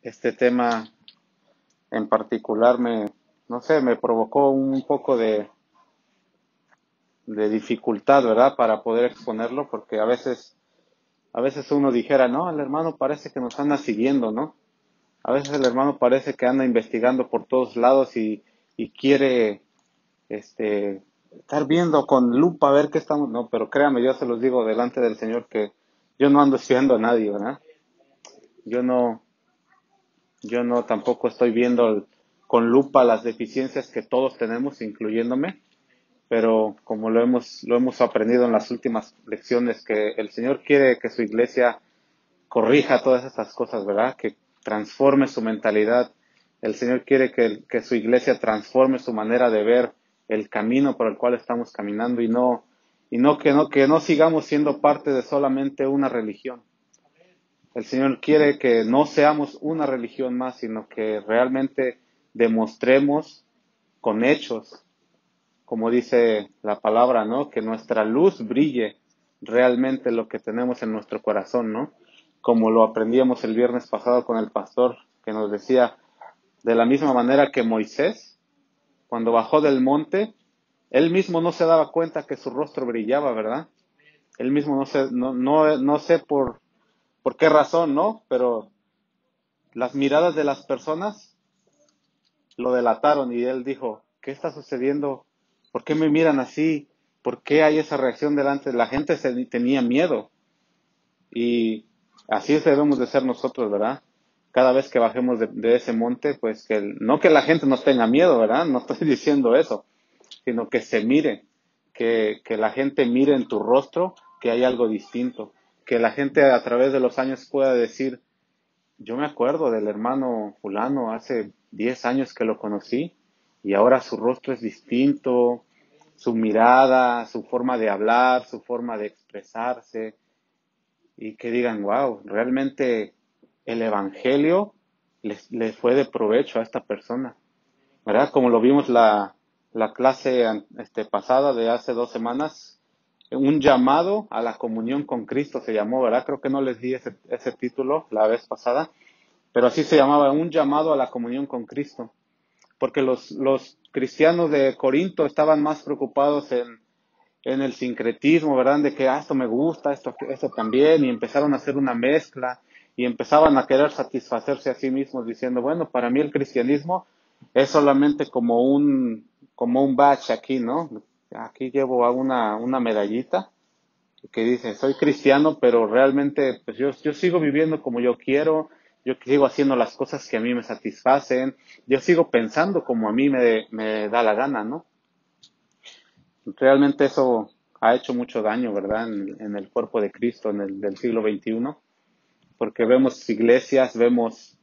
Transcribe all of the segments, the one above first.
Este tema en particular no sé, me provocó un poco de dificultad, ¿verdad? Para poder exponerlo, porque a veces uno dijera, no, el hermano parece que nos anda siguiendo, ¿no? A veces el hermano parece que anda investigando por todos lados y quiere, estar viendo con lupa a ver qué estamos, no, pero créame, yo se los digo delante del Señor que yo no ando espiando a nadie, ¿verdad? Yo no, Yo no tampoco estoy viendo con lupa las deficiencias que todos tenemos, incluyéndome, pero como lo hemos aprendido en las últimas lecciones, que el Señor quiere que su iglesia corrija todas estas cosas, ¿verdad? Que transforme su mentalidad. El Señor quiere que su iglesia transforme su manera de ver el camino por el cual estamos caminando y que no sigamos siendo parte de solamente una religión. El Señor quiere que no seamos una religión más, sino que realmente demostremos con hechos, como dice la palabra, ¿no? Que nuestra luz brille realmente lo que tenemos en nuestro corazón, ¿no? Como lo aprendíamos el viernes pasado con el pastor, que nos decía, de la misma manera que Moisés, cuando bajó del monte, él mismo no se daba cuenta que su rostro brillaba, ¿verdad? Él mismo no sé por qué razón, ¿no? Pero las miradas de las personas lo delataron y él dijo, ¿qué está sucediendo? ¿Por qué me miran así? ¿Por qué hay esa reacción delante? La gente tenía miedo y así debemos de ser nosotros, ¿verdad? Cada vez que bajemos de ese monte, pues no que la gente nos tenga miedo, ¿verdad? No estoy diciendo eso, sino que se mire, que la gente mire en tu rostro que hay algo distinto, que la gente a través de los años pueda decir, yo me acuerdo del hermano fulano hace 10 años que lo conocí y ahora su rostro es distinto, su mirada, su forma de hablar, su forma de expresarse y que digan, wow, realmente el evangelio le fue de provecho a esta persona, ¿verdad? Como lo vimos la clase pasada de hace 2 semanas, un llamado a la comunión con Cristo se llamó, ¿verdad? Creo que no les di ese título la vez pasada, pero así se llamaba, un llamado a la comunión con Cristo, porque los cristianos de Corinto estaban más preocupados en el sincretismo, ¿verdad? De que esto me gusta, esto también, y empezaron a hacer una mezcla, y empezaban a querer satisfacerse a sí mismos diciendo, bueno, para mí el cristianismo es solamente como un badge aquí, ¿no? Aquí llevo a una medallita que dice, soy cristiano, pero realmente pues yo sigo viviendo como yo quiero, yo sigo haciendo las cosas que a mí me satisfacen, yo sigo pensando como a mí me da la gana, ¿no? Realmente eso ha hecho mucho daño, ¿verdad? En el cuerpo de Cristo del siglo XXI, porque vemos iglesias, vemos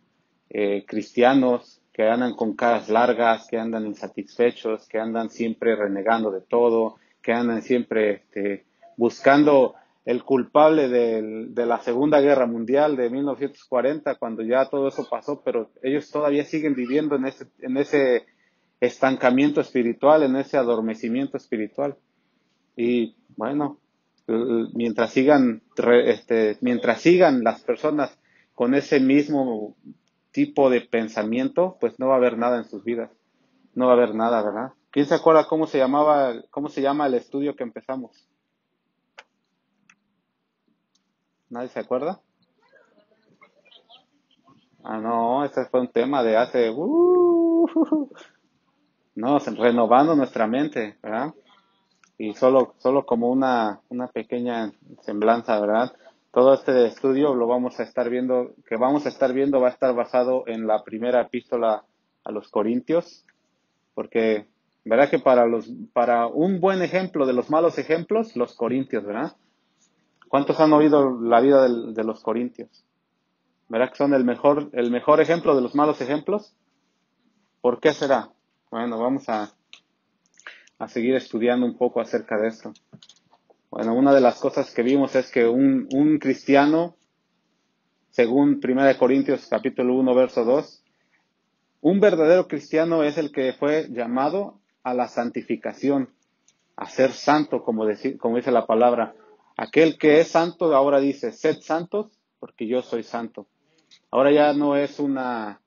cristianos que andan con caras largas, que andan insatisfechos, que andan siempre renegando de todo, que andan siempre buscando el culpable de la Segunda Guerra Mundial de 1940, cuando ya todo eso pasó, pero ellos todavía siguen viviendo en ese estancamiento espiritual, en ese adormecimiento espiritual. Y bueno, mientras sigan las personas con ese mismo tipo de pensamiento, pues no va a haber nada en sus vidas. No va a haber nada, ¿verdad? ¿Quién se acuerda cómo se llama el estudio que empezamos? ¿Nadie se acuerda? Ah, no, ese fue un tema de hace, no, renovando nuestra mente, ¿verdad? Y solo como una pequeña semblanza, ¿verdad? Todo este estudio lo vamos a estar viendo va a estar basado en la primera epístola a los Corintios, porque verá que para un buen ejemplo de los malos ejemplos, los Corintios, ¿verdad? ¿Cuántos han oído la vida de los Corintios? ¿Verdad que son el mejor ejemplo de los malos ejemplos? ¿Por qué será? Bueno, vamos a seguir estudiando un poco acerca de esto. Bueno, una de las cosas que vimos es que un cristiano, según 1 Corintios capítulo 1, verso 2, un verdadero cristiano es el que fue llamado a la santificación, a ser santo, como dice la palabra. Aquel que es santo ahora dice, sed santos porque yo soy santo. Ahora ya no es una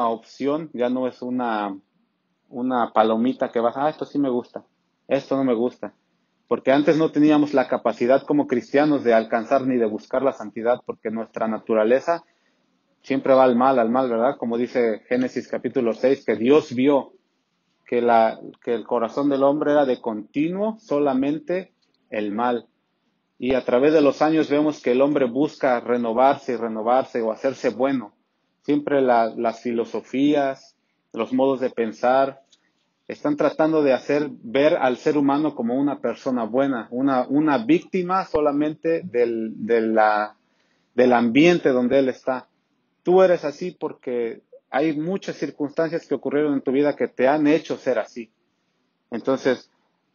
opción, ya no es una palomita que vas, esto sí me gusta, esto no me gusta. Porque antes no teníamos la capacidad como cristianos de alcanzar ni de buscar la santidad, porque nuestra naturaleza siempre va al mal, ¿verdad? Como dice Génesis capítulo 6, que Dios vio que el corazón del hombre era de continuo solamente el mal. Y a través de los años vemos que el hombre busca renovarse y renovarse o hacerse bueno. Siempre las filosofías, los modos de pensar, están tratando de hacer ver al ser humano como una persona buena, una víctima solamente del ambiente donde él está. Tú eres así porque hay muchas circunstancias que ocurrieron en tu vida que te han hecho ser así. Entonces,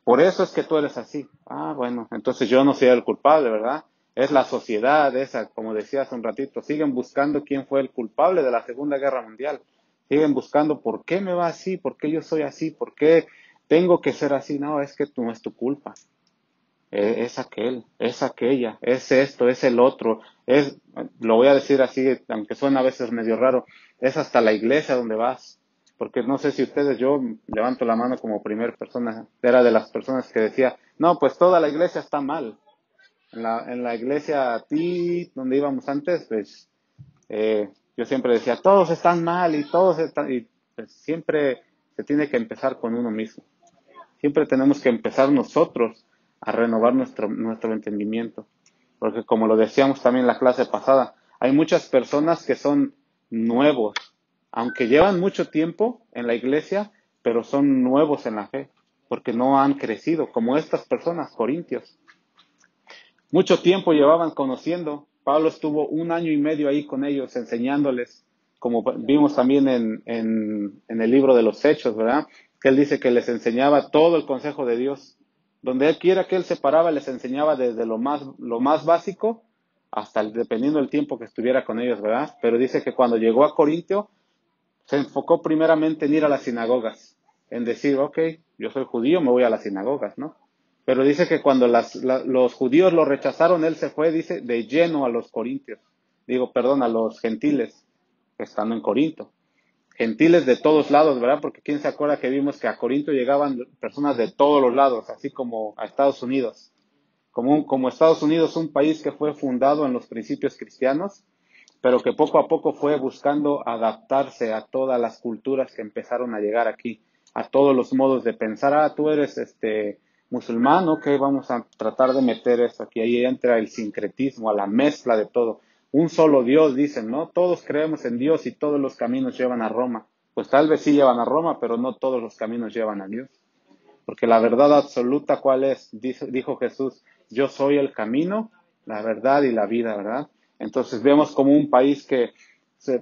por eso es que tú eres así. Bueno, entonces yo no soy el culpable, ¿verdad? Es la sociedad esa, como decía hace un ratito, siguen buscando quién fue el culpable de la Segunda Guerra Mundial. Siguen buscando por qué me va así, por qué yo soy así, por qué tengo que ser así. No, es que no es tu culpa. Es aquel, es aquella, es esto, es el otro. Lo voy a decir así, aunque suena a veces medio raro, es hasta la iglesia donde vas. Porque no sé si ustedes, yo levanto la mano como primera persona, era de las personas que decía, no, pues toda la iglesia está mal. En la iglesia a ti, donde íbamos antes, pues yo siempre decía, todos están mal y todos están, y pues siempre se tiene que empezar con uno mismo. Siempre tenemos que empezar nosotros a renovar nuestro entendimiento. Porque como lo decíamos también en la clase pasada, hay muchas personas que son nuevos, aunque llevan mucho tiempo en la iglesia, pero son nuevos en la fe, porque no han crecido, como estas personas, corintios. Mucho tiempo llevaban conociendo. Pablo estuvo 1 año y medio ahí con ellos, enseñándoles, como vimos también en el libro de los Hechos, ¿verdad? Que él dice que les enseñaba todo el consejo de Dios. Donde él quiera que él se paraba, les enseñaba desde lo más básico hasta dependiendo del tiempo que estuviera con ellos, ¿verdad? Pero dice que cuando llegó a Corintio, se enfocó primeramente en ir a las sinagogas, en decir, ok, yo soy judío, me voy a las sinagogas, ¿no? Pero dice que cuando los judíos lo rechazaron, él se fue, dice, de lleno a los corintios. Perdón, a los gentiles que están en Corinto. Gentiles de todos lados, ¿verdad? Porque quién se acuerda que vimos que a Corinto llegaban personas de todos los lados, así como a Estados Unidos. Como Estados Unidos, un país que fue fundado en los principios cristianos, pero que poco a poco fue buscando adaptarse a todas las culturas que empezaron a llegar aquí, a todos los modos de pensar. Tú eres musulmán, ok, vamos a tratar de meter eso aquí. Ahí entra el sincretismo, a la mezcla de todo. Un solo Dios, dicen, ¿no? Todos creemos en Dios y todos los caminos llevan a Roma. Pues tal vez sí llevan a Roma, pero no todos los caminos llevan a Dios. Porque la verdad absoluta, ¿cuál es? Dijo Jesús, yo soy el camino, la verdad y la vida, ¿verdad? Entonces vemos como un país que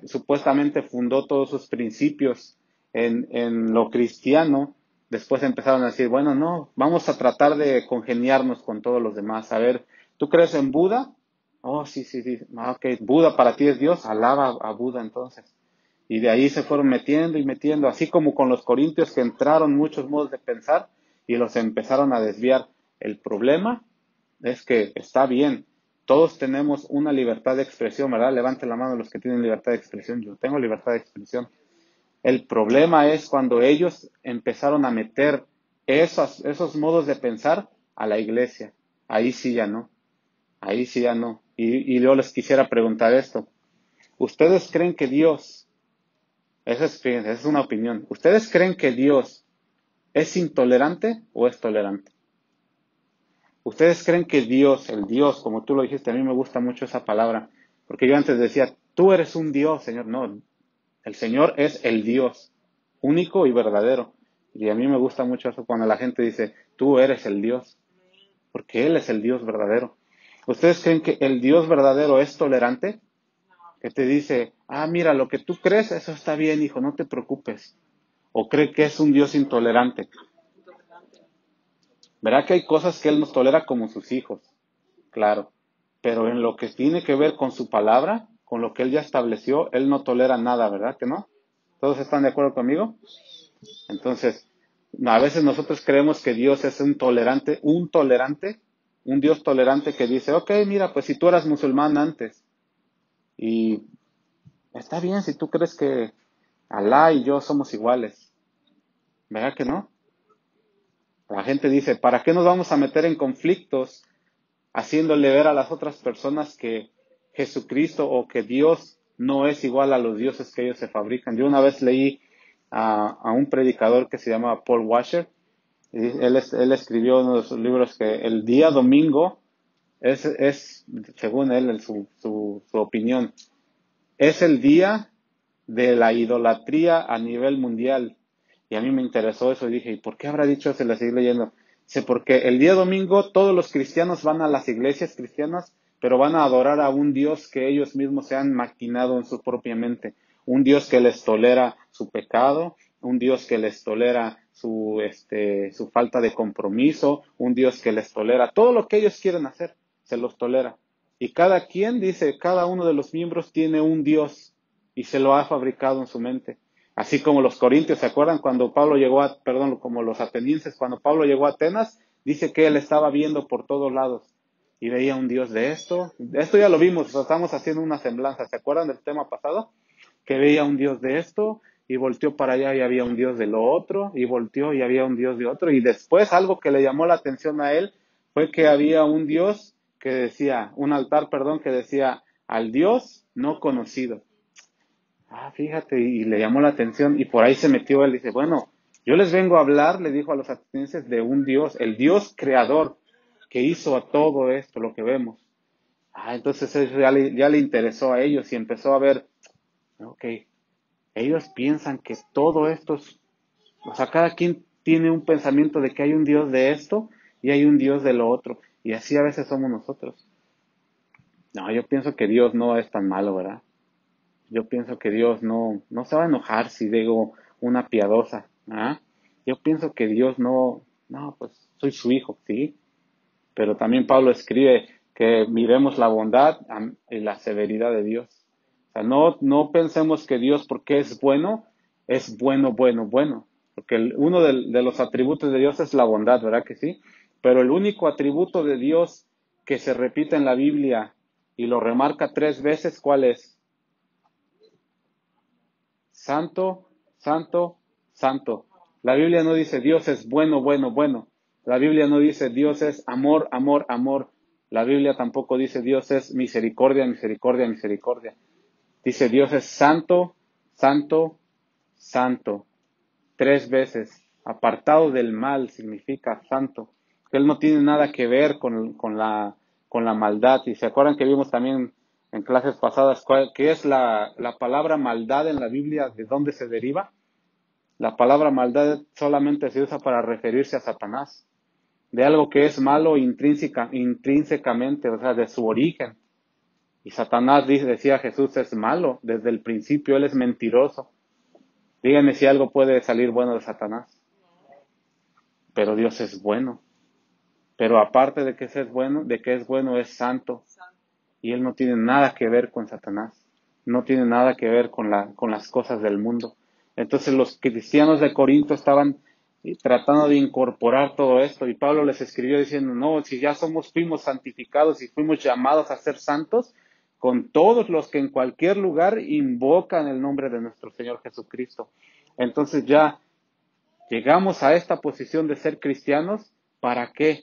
supuestamente fundó todos sus principios en lo cristiano, después empezaron a decir, bueno, no, vamos a tratar de congeniarnos con todos los demás. A ver, ¿tú crees en Buda? Oh, sí, sí, sí. Ok, Buda para ti es Dios, alaba a Buda entonces. Y de ahí se fueron metiendo y metiendo, así como con los corintios que entraron muchos modos de pensar y los empezaron a desviar. El problema es que está bien, todos tenemos una libertad de expresión, ¿verdad? Levanten la mano los que tienen libertad de expresión, yo tengo libertad de expresión. El problema es cuando ellos empezaron a meter esos modos de pensar a la iglesia. Ahí sí ya no, ahí sí ya no. Y yo les quisiera preguntar esto. ¿Ustedes creen que Dios, esa es una opinión, ¿ustedes creen que Dios es intolerante o es tolerante? ¿Ustedes creen que Dios, el Dios, como tú lo dijiste, a mí me gusta mucho esa palabra, porque yo antes decía, tú eres un Dios, Señor? No, el Señor es el Dios, único y verdadero. Y a mí me gusta mucho eso cuando la gente dice, tú eres el Dios, porque Él es el Dios verdadero. ¿Ustedes creen que el Dios verdadero es tolerante? Que te dice, mira, lo que tú crees, eso está bien, hijo, no te preocupes. ¿O cree que es un Dios intolerante? Verá que hay cosas que Él nos tolera como sus hijos, claro, pero en lo que tiene que ver con su palabra, con lo que Él ya estableció, Él no tolera nada, ¿verdad que no? ¿Todos están de acuerdo conmigo? Entonces, a veces nosotros creemos que Dios es un Dios tolerante que dice, ok, mira, pues si tú eras musulmán antes, Y está bien si tú crees que Alá y yo somos iguales. ¿Verdad que no? La gente dice, ¿para qué nos vamos a meter en conflictos haciéndole ver a las otras personas que Jesucristo o que Dios no es igual a los dioses que ellos se fabrican? Yo una vez leí a un predicador que se llama Paul Washer, y él escribió uno de sus libros que el día domingo es según él, en su opinión, es el día de la idolatría a nivel mundial. Y a mí me interesó eso y dije, ¿y por qué habrá dicho eso? Le seguí leyendo. Dice, porque el día domingo todos los cristianos van a las iglesias cristianas, pero van a adorar a un Dios que ellos mismos se han maquinado en su propia mente. Un Dios que les tolera su pecado, un Dios que les tolera su falta de compromiso, un Dios que les tolera todo lo que ellos quieren hacer, se los tolera. Y cada quien dice, cada uno de los miembros tiene un Dios y se lo ha fabricado en su mente. Así como los corintios, ¿se acuerdan cuando Pablo llegó como los atenienses, cuando Pablo llegó a Atenas, dice que él estaba viendo por todos lados y veía un Dios de esto ya lo vimos, estamos haciendo una semblanza, ¿se acuerdan del tema pasado? Que veía un Dios de esto y volteó para allá y había un Dios de lo otro y volteó y había un Dios de otro y después algo que le llamó la atención a él fue que había un Dios que decía, un altar, perdón, que decía al Dios no conocido. Ah, fíjate, y le llamó la atención y por ahí se metió él. Dice, bueno, yo les vengo a hablar, le dijo a los atenienses, de un Dios, el Dios creador que hizo a todo esto, lo que vemos. Ah, entonces eso ya le interesó a ellos y empezó a ver, ok, ellos piensan que todo esto es, o sea, cada quien tiene un pensamiento de que hay un Dios de esto y hay un Dios de lo otro. Y así a veces somos nosotros. No, yo pienso que Dios no es tan malo, ¿verdad? Yo pienso que Dios no se va a enojar si digo una piadosa, ¿ah? Yo pienso que Dios no, pues soy su hijo, sí, pero también Pablo escribe que miremos la bondad y la severidad de Dios. O sea, no pensemos que Dios, porque es bueno, bueno, bueno. Porque uno de los atributos de Dios es la bondad, ¿verdad que sí? Pero el único atributo de Dios que se repite en la Biblia y lo remarca 3 veces, ¿cuál es? Santo, santo, santo. La Biblia no dice Dios es bueno, bueno, bueno. La Biblia no dice Dios es amor, amor, amor. La Biblia tampoco dice Dios es misericordia, misericordia, misericordia. Dice Dios es santo, santo, santo. 3 veces. Apartado del mal significa santo. Él no tiene nada que ver con la maldad. Y se acuerdan que vimos también en clases pasadas qué es la palabra maldad en la Biblia, de dónde se deriva. La palabra maldad solamente se usa para referirse a Satanás, de algo que es malo intrínsecamente, o sea, de su origen. Y Satanás, decía Jesús, es malo. Desde el principio él es mentiroso. Díganme si algo puede salir bueno de Satanás. Pero Dios es bueno. Pero aparte de que es bueno, es santo. Y él no tiene nada que ver con Satanás. No tiene nada que ver con las cosas del mundo. Entonces los cristianos de Corinto estaban tratando de incorporar todo esto. Y Pablo les escribió diciendo, no, si ya fuimos santificados y fuimos llamados a ser santos, con todos los que en cualquier lugar invocan el nombre de nuestro Señor Jesucristo. Entonces ya llegamos a esta posición de ser cristianos. ¿Para qué?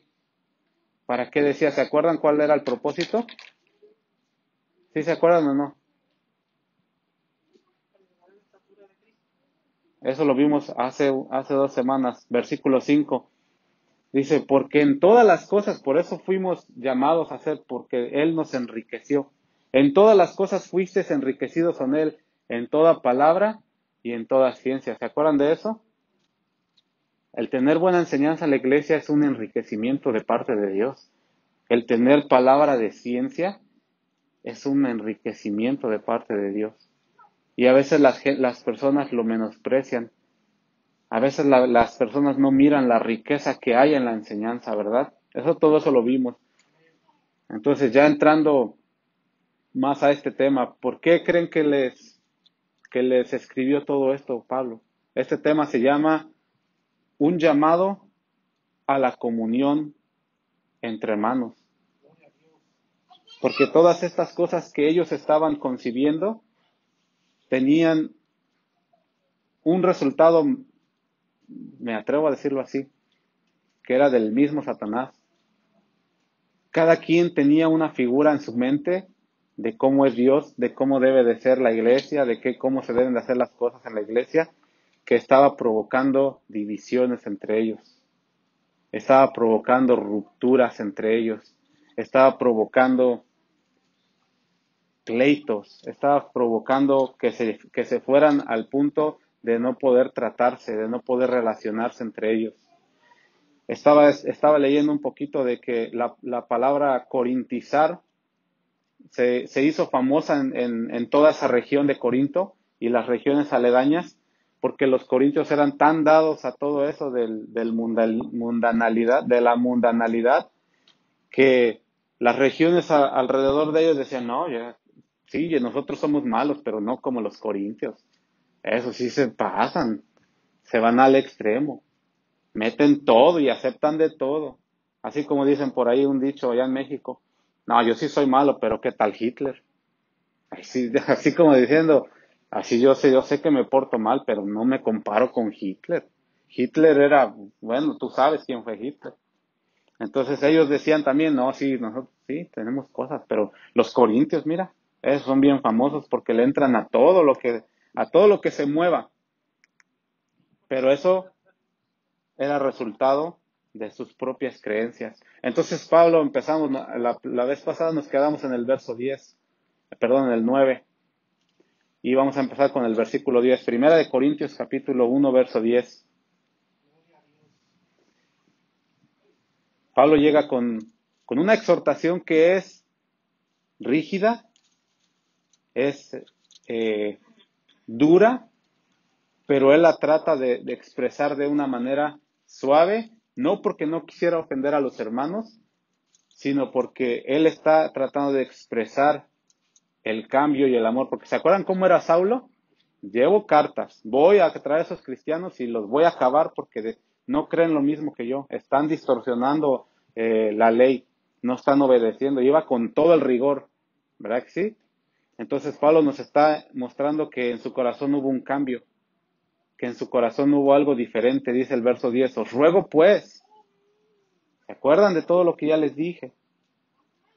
¿Para qué decía? ¿Se acuerdan cuál era el propósito? ¿Sí se acuerdan o no? Eso lo vimos hace 2 semanas, versículo 5. Dice, porque en todas las cosas, por eso fuimos llamados a ser, porque Él nos enriqueció. En todas las cosas fuisteis enriquecidos con Él, en toda palabra y en toda ciencia. ¿Se acuerdan de eso? El tener buena enseñanza en la iglesia es un enriquecimiento de parte de Dios. El tener palabra de ciencia es un enriquecimiento de parte de Dios. Y a veces las personas lo menosprecian. A veces las personas no miran la riqueza que hay en la enseñanza, ¿verdad? Todo eso lo vimos. Entonces, ya entrando más a este tema, ¿por qué creen que les escribió todo esto, Pablo? Este tema se llama un llamado a la comunión entre hermanos. porque todas estas cosas que ellos estaban concibiendo tenían un resultado, me atrevo a decirlo así, que era del mismo Satanás. Cada quien tenía una figura en su mente de cómo es Dios, de cómo debe de ser la iglesia, cómo se deben de hacer las cosas en la iglesia, que estaba provocando divisiones entre ellos, estaba provocando rupturas entre ellos, estaba provocando pleitos, estaba provocando que se fueran al punto de no poder tratarse, de no poder relacionarse entre ellos. Estaba leyendo un poquito de que la palabra corintizar se hizo famosa en toda esa región de Corinto y las regiones aledañas, porque los corintios eran tan dados a todo eso de la mundanalidad, que las regiones alrededor de ellos decían, no, ya, sí, nosotros somos malos, pero no como los corintios. Eso sí se pasan, se van al extremo, meten todo y aceptan de todo. Así como dicen por ahí un dicho allá en México, no, yo sí soy malo, pero ¿qué tal Hitler? Así, así como diciendo, así yo sé que me porto mal, pero no me comparo con Hitler. Hitler era, bueno, tú sabes quién fue Hitler. Entonces ellos decían también, no, sí, nosotros sí, tenemos cosas, pero los corintios, mira, esos son bien famosos porque le entran a todo lo que se mueva. Pero eso era resultado de sus propias creencias. Entonces Pablo, empezamos, la vez pasada nos quedamos en el verso 10, perdón, en el 9, y vamos a empezar con el versículo 10. Primera de Corintios capítulo 1, verso 10. Pablo llega con una exhortación que es rígida, es dura, pero él la trata de expresar de una manera suave, no porque no quisiera ofender a los hermanos, sino porque él está tratando de expresar el cambio y el amor. Porque ¿se acuerdan cómo era Saulo? Llevo cartas, voy a traer a esos cristianos y los voy a acabar porque no creen lo mismo que yo, están distorsionando la ley, no están obedeciendo, iba con todo el rigor, ¿verdad que sí? Entonces Pablo nos está mostrando que en su corazón hubo un cambio, que en su corazón hubo algo diferente, dice el verso 10, os ruego pues, ¿se acuerdan de todo lo que ya les dije?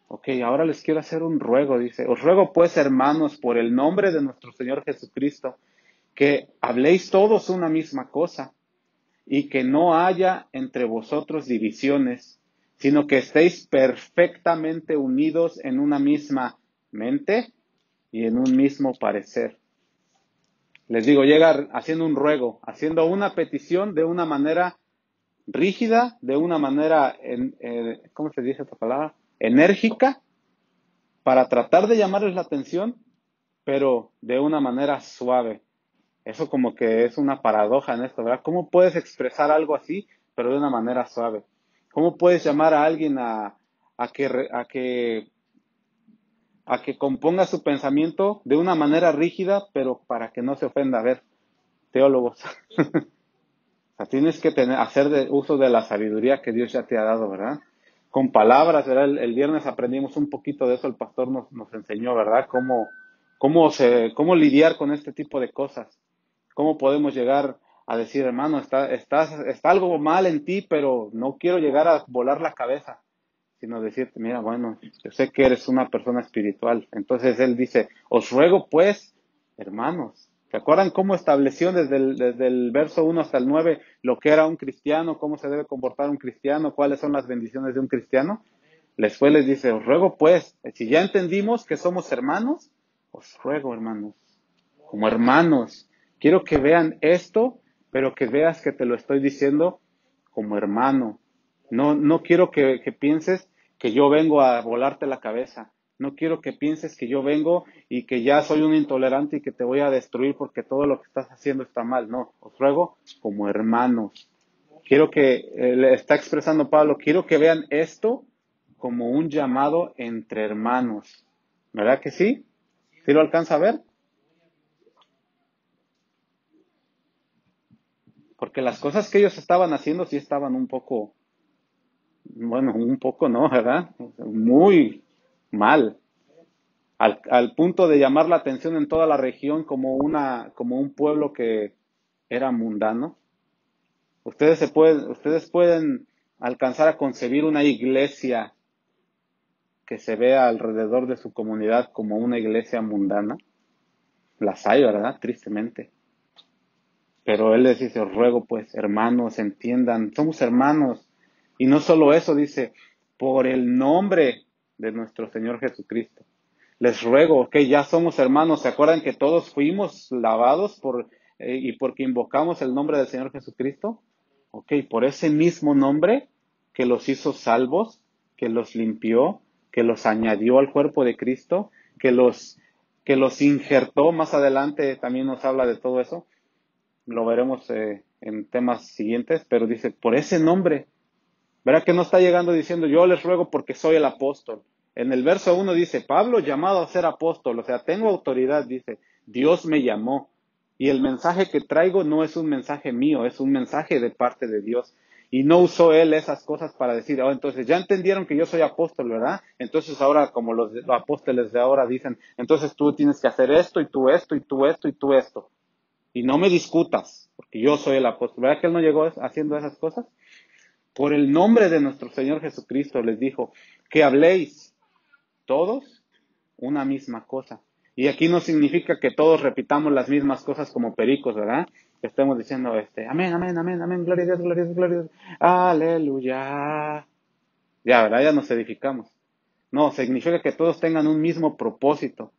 Ok, ahora les quiero hacer un ruego, dice, os ruego pues, hermanos, por el nombre de nuestro Señor Jesucristo, que habléis todos una misma cosa, y que no haya entre vosotros divisiones, sino que estéis perfectamente unidos en una misma mente y en un mismo parecer. Les digo, llega haciendo un ruego, haciendo una petición de una manera rígida, de una manera, ¿cómo se dice esta palabra? Enérgica, para tratar de llamarles la atención, pero de una manera suave. Eso como que es una paradoja en esto, ¿verdad? ¿Cómo puedes expresar algo así, pero de una manera suave? ¿Cómo puedes llamar a alguien a que componga su pensamiento de una manera rígida, pero para que no se ofenda? A ver, teólogos. O sea, tienes que hacer uso de la sabiduría que Dios ya te ha dado, ¿verdad? Con palabras, ¿verdad? El viernes aprendimos un poquito de eso, el pastor nos enseñó, ¿verdad? Cómo lidiar con este tipo de cosas. Cómo podemos llegar a decir, hermano, está algo mal en ti, pero no quiero llegar a volar la cabeza, sino decirte, mira, bueno, yo sé que eres una persona espiritual. Entonces él dice, os ruego pues, hermanos, ¿se acuerdan cómo estableció desde el verso 1 hasta el 9 lo que era un cristiano, cómo se debe comportar un cristiano, cuáles son las bendiciones de un cristiano? Les dice, os ruego pues, si ya entendimos que somos hermanos, os ruego, hermanos, como hermanos, quiero que vean esto, pero que veas que te lo estoy diciendo como hermano. No quiero que pienses que yo vengo a volarte la cabeza. No quiero que pienses que yo vengo y que ya soy un intolerante y que te voy a destruir porque todo lo que estás haciendo está mal. No, os ruego como hermanos. Quiero que, le está expresando Pablo, quiero que vean esto como un llamado entre hermanos. ¿Verdad que sí? ¿Sí lo alcanza a ver? Porque las cosas que ellos estaban haciendo sí estaban un poco, bueno, un poco no, ¿verdad? Muy, mal, al punto de llamar la atención en toda la región como un pueblo que era mundano. Ustedes pueden alcanzar a concebir una iglesia que se vea alrededor de su comunidad como una iglesia mundana. Las hay, ¿verdad? Tristemente. Pero él les dice, os ruego pues, hermanos, entiendan, somos hermanos. Y no solo eso, dice, por el nombre de nuestro Señor Jesucristo. Les ruego, que ya somos hermanos. ¿Se acuerdan que todos fuimos lavados y porque invocamos el nombre del Señor Jesucristo? Ok, por ese mismo nombre que los hizo salvos, que los limpió, que los añadió al cuerpo de Cristo, que los injertó. Más adelante también nos habla de todo eso. Lo veremos en temas siguientes, pero dice, por ese nombre. Verá que no está llegando diciendo, yo les ruego porque soy el apóstol. En el verso 1 dice, Pablo llamado a ser apóstol, o sea, tengo autoridad, dice, Dios me llamó. Y el mensaje que traigo no es un mensaje mío, es un mensaje de parte de Dios. Y no usó él esas cosas para decir, oh, entonces ya entendieron que yo soy apóstol, ¿verdad? Entonces ahora, como los apóstoles de ahora dicen, entonces tú tienes que hacer esto, y tú esto, y tú esto, y tú esto. Y no me discutas, porque yo soy el apóstol. ¿Verdad que él no llegó haciendo esas cosas? Por el nombre de nuestro Señor Jesucristo les dijo, que habléis todos una misma cosa. Y aquí no significa que todos repitamos las mismas cosas como pericos, ¿verdad? Que estemos diciendo, amén, amén, amén, amén, gloria a Dios, gloria a Dios, gloria a Dios, aleluya. Ya, ¿verdad? Ya nos edificamos. No, significa que todos tengan un mismo propósito,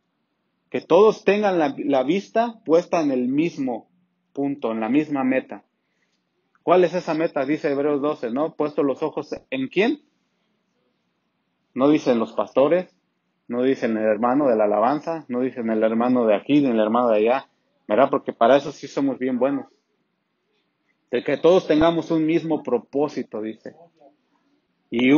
que todos tengan la vista puesta en el mismo punto, en la misma meta. ¿Cuál es esa meta? Dice Hebreos 12, ¿no? Puesto los ojos ¿en quién? No dicen los pastores, no dicen el hermano de la alabanza, no dicen el hermano de aquí ni el hermano de allá, ¿verdad? Porque para eso sí somos bien buenos. De que todos tengamos un mismo propósito, dice. Y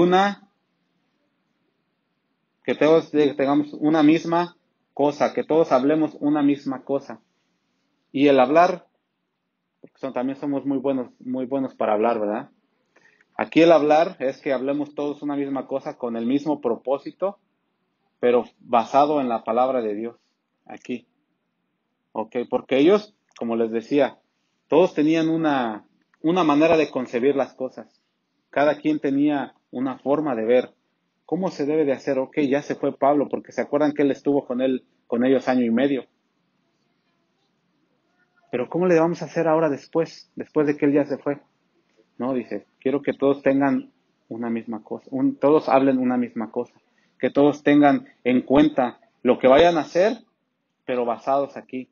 que todos tengamos una misma cosa, que todos hablemos una misma cosa. Y el hablar, porque también somos muy buenos para hablar, ¿verdad? Aquí el hablar es que hablemos todos una misma cosa con el mismo propósito, pero basado en la palabra de Dios. Aquí. Ok, porque ellos, como les decía, todos tenían una manera de concebir las cosas. Cada quien tenía una forma de ver cómo se debe de hacer. Ok, ya se fue Pablo, porque se acuerdan que él estuvo con ellos 1 año y medio. Pero ¿cómo le vamos a hacer ahora después de que él ya se fue? No, dice, quiero que todos tengan una misma cosa, todos hablen una misma cosa, que todos tengan en cuenta lo que vayan a hacer, pero basados aquí.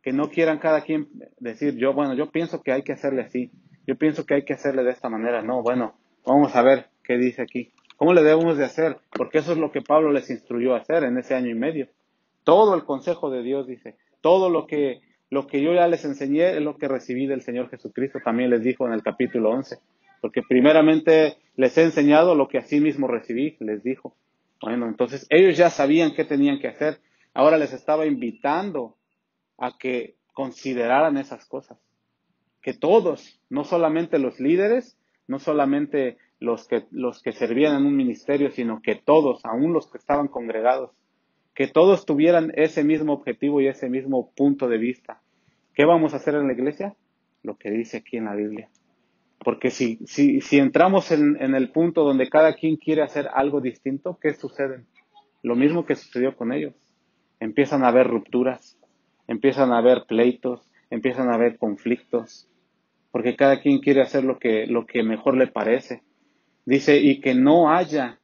Que no quieran cada quien decir, yo pienso que hay que hacerle así, yo pienso que hay que hacerle de esta manera. No, bueno, vamos a ver qué dice aquí. ¿Cómo le debemos de hacer? Porque eso es lo que Pablo les instruyó a hacer en ese 1 año y medio. Todo el consejo de Dios, dice, todo lo que yo ya les enseñé es lo que recibí del Señor Jesucristo, también les dijo en el capítulo 11. Porque primeramente les he enseñado lo que así mismo recibí, les dijo. Bueno, entonces ellos ya sabían qué tenían que hacer. Ahora les estaba invitando a que consideraran esas cosas. Que todos, no solamente los líderes, no solamente los que servían en un ministerio, sino que todos, aún los que estaban congregados, que todos tuvieran ese mismo objetivo y ese mismo punto de vista. ¿Qué vamos a hacer en la iglesia? Lo que dice aquí en la Biblia. Porque si entramos en el punto donde cada quien quiere hacer algo distinto, ¿qué sucede? Lo mismo que sucedió con ellos. Empiezan a haber rupturas, empiezan a haber pleitos, empiezan a haber conflictos, porque cada quien quiere hacer lo que mejor le parece. Dice, y que no haya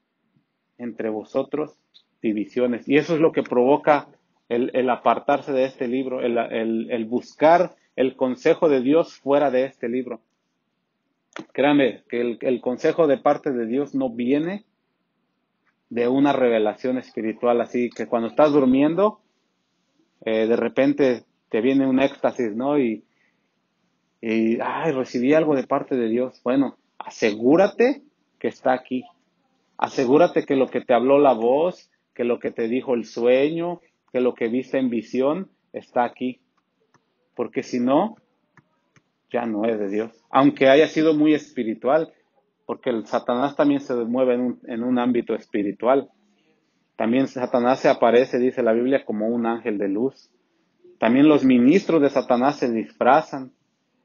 entre vosotros divisiones. Y eso es lo que provoca el apartarse de este libro, el buscar el consejo de Dios fuera de este libro. Créanme que el consejo de parte de Dios no viene de una revelación espiritual, así que cuando estás durmiendo, de repente te viene un éxtasis, ¿no? Y recibí algo de parte de Dios. Bueno, asegúrate que está aquí. Asegúrate que lo que te habló la voz, que lo que te dijo el sueño, que lo que viste en visión está aquí. Porque si no, ya no es de Dios. Aunque haya sido muy espiritual, porque el Satanás también se mueve en un ámbito espiritual. También Satanás se aparece, dice la Biblia, como un ángel de luz. También los ministros de Satanás se disfrazan.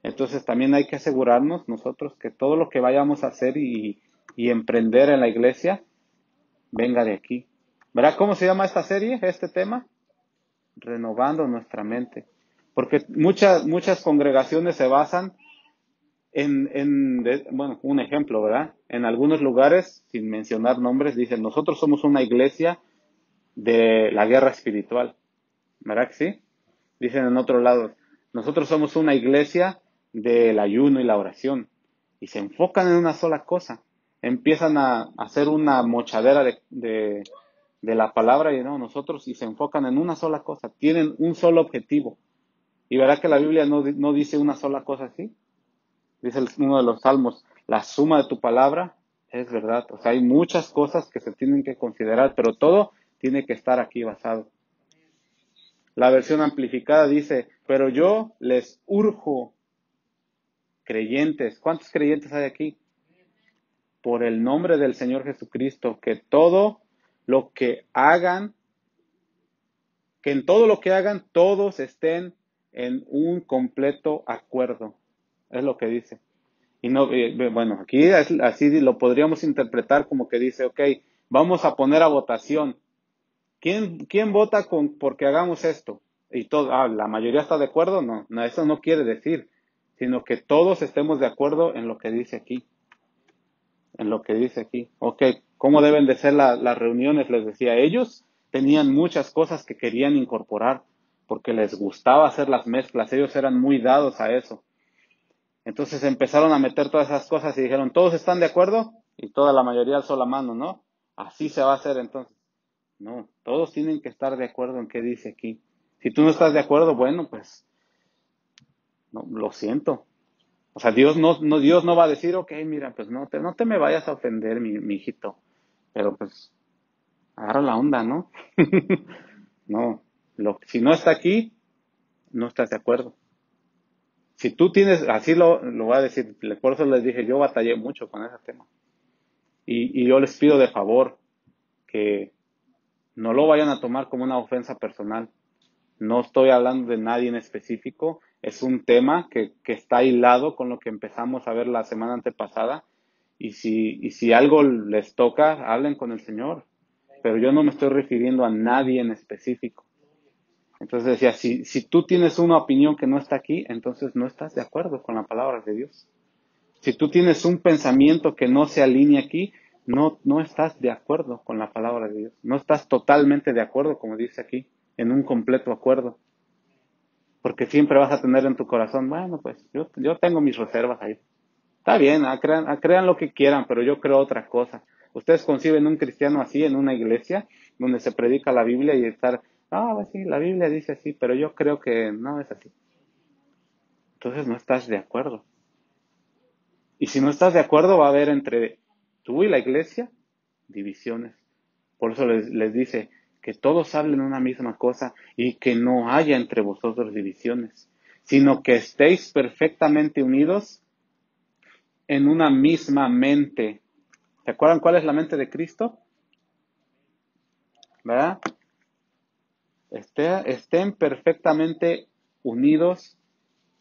Entonces también hay que asegurarnos nosotros que todo lo que vayamos a hacer y emprender en la iglesia venga de aquí. ¿Verdad cómo se llama esta serie, este tema? Renovando nuestra mente. Porque muchas congregaciones se basan bueno, un ejemplo, ¿verdad? En algunos lugares, sin mencionar nombres, dicen, nosotros somos una iglesia de la guerra espiritual. ¿Verdad que sí? Dicen en otro lado, nosotros somos una iglesia del ayuno y la oración. Y se enfocan en una sola cosa. Empiezan a hacer una mochadera de la palabra y no, nosotros, y se enfocan en una sola cosa. Tienen un solo objetivo. Y verá que la Biblia no dice una sola cosa así. Dice uno de los salmos, la suma de tu palabra es verdad. O sea, hay muchas cosas que se tienen que considerar, pero todo tiene que estar aquí basado. La versión amplificada dice, pero yo les urjo, creyentes. ¿Cuántos creyentes hay aquí? Por el nombre del Señor Jesucristo, que todo lo que hagan, que en todo lo que hagan, todos estén en un completo acuerdo. Es lo que dice. Y no, bueno, aquí así lo podríamos interpretar como que dice, ok, vamos a poner a votación. ¿Quién vota porque hagamos esto? Y la mayoría está de acuerdo, no, eso no quiere decir, sino que todos estemos de acuerdo en lo que dice aquí. En lo que dice aquí. Ok, ¿cómo deben de ser las reuniones? Les decía, ellos tenían muchas cosas que querían incorporar porque les gustaba hacer las mezclas, ellos eran muy dados a eso. Entonces empezaron a meter todas esas cosas y dijeron, ¿todos están de acuerdo? Y toda la mayoría alzó la mano, ¿no? Así se va a hacer entonces. No, todos tienen que estar de acuerdo en qué dice aquí. Si tú no estás de acuerdo, bueno, pues, no, lo siento. O sea, Dios no va a decir, ok, mira, pues no te me vayas a ofender, mi hijito. Pero pues, agarra la onda, ¿no? No, si no está aquí, no estás de acuerdo. Si tú tienes, así lo voy a decir, por eso les dije, yo batallé mucho con ese tema. Y yo les pido de favor que no lo vayan a tomar como una ofensa personal. No estoy hablando de nadie en específico, es un tema que está hilado con lo que empezamos a ver la semana antepasada. Y si algo les toca, hablen con el Señor. Pero yo no me estoy refiriendo a nadie en específico. Entonces decía, si tú tienes una opinión que no está aquí, entonces no estás de acuerdo con la palabra de Dios. Si tú tienes un pensamiento que no se alinea aquí, no estás de acuerdo con la palabra de Dios. No estás totalmente de acuerdo, como dice aquí, en un completo acuerdo. Porque siempre vas a tener en tu corazón, bueno, pues yo tengo mis reservas ahí. Está bien, crean lo que quieran, pero yo creo otra cosa. Ustedes conciben un cristiano así en una iglesia donde se predica la Biblia y estar, pues sí, la Biblia dice así, pero yo creo que no es así. Entonces no estás de acuerdo. Y si no estás de acuerdo, va a haber entre tú y la iglesia divisiones. Por eso les dice que todos hablen una misma cosa y que no haya entre vosotros divisiones, sino que estéis perfectamente unidos en una misma mente. ¿Se acuerdan cuál es la mente de Cristo? ¿Verdad? Estén perfectamente unidos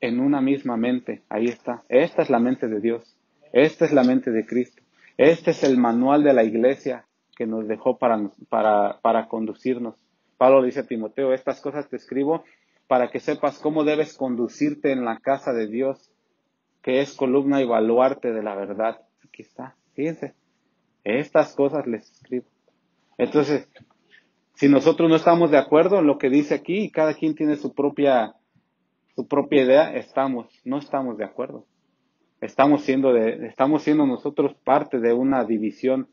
en una misma mente. Ahí está. Esta es la mente de Dios. Esta es la mente de Cristo. Este es el manual de la iglesia que nos dejó para conducirnos. Pablo dice a Timoteo, estas cosas te escribo para que sepas cómo debes conducirte en la casa de Dios, que es columna y baluarte de la verdad. Aquí está. Fíjense. Estas cosas les escribo. Entonces, si nosotros no estamos de acuerdo en lo que dice aquí y cada quien tiene su propia idea, no estamos de acuerdo. Estamos siendo nosotros parte de una división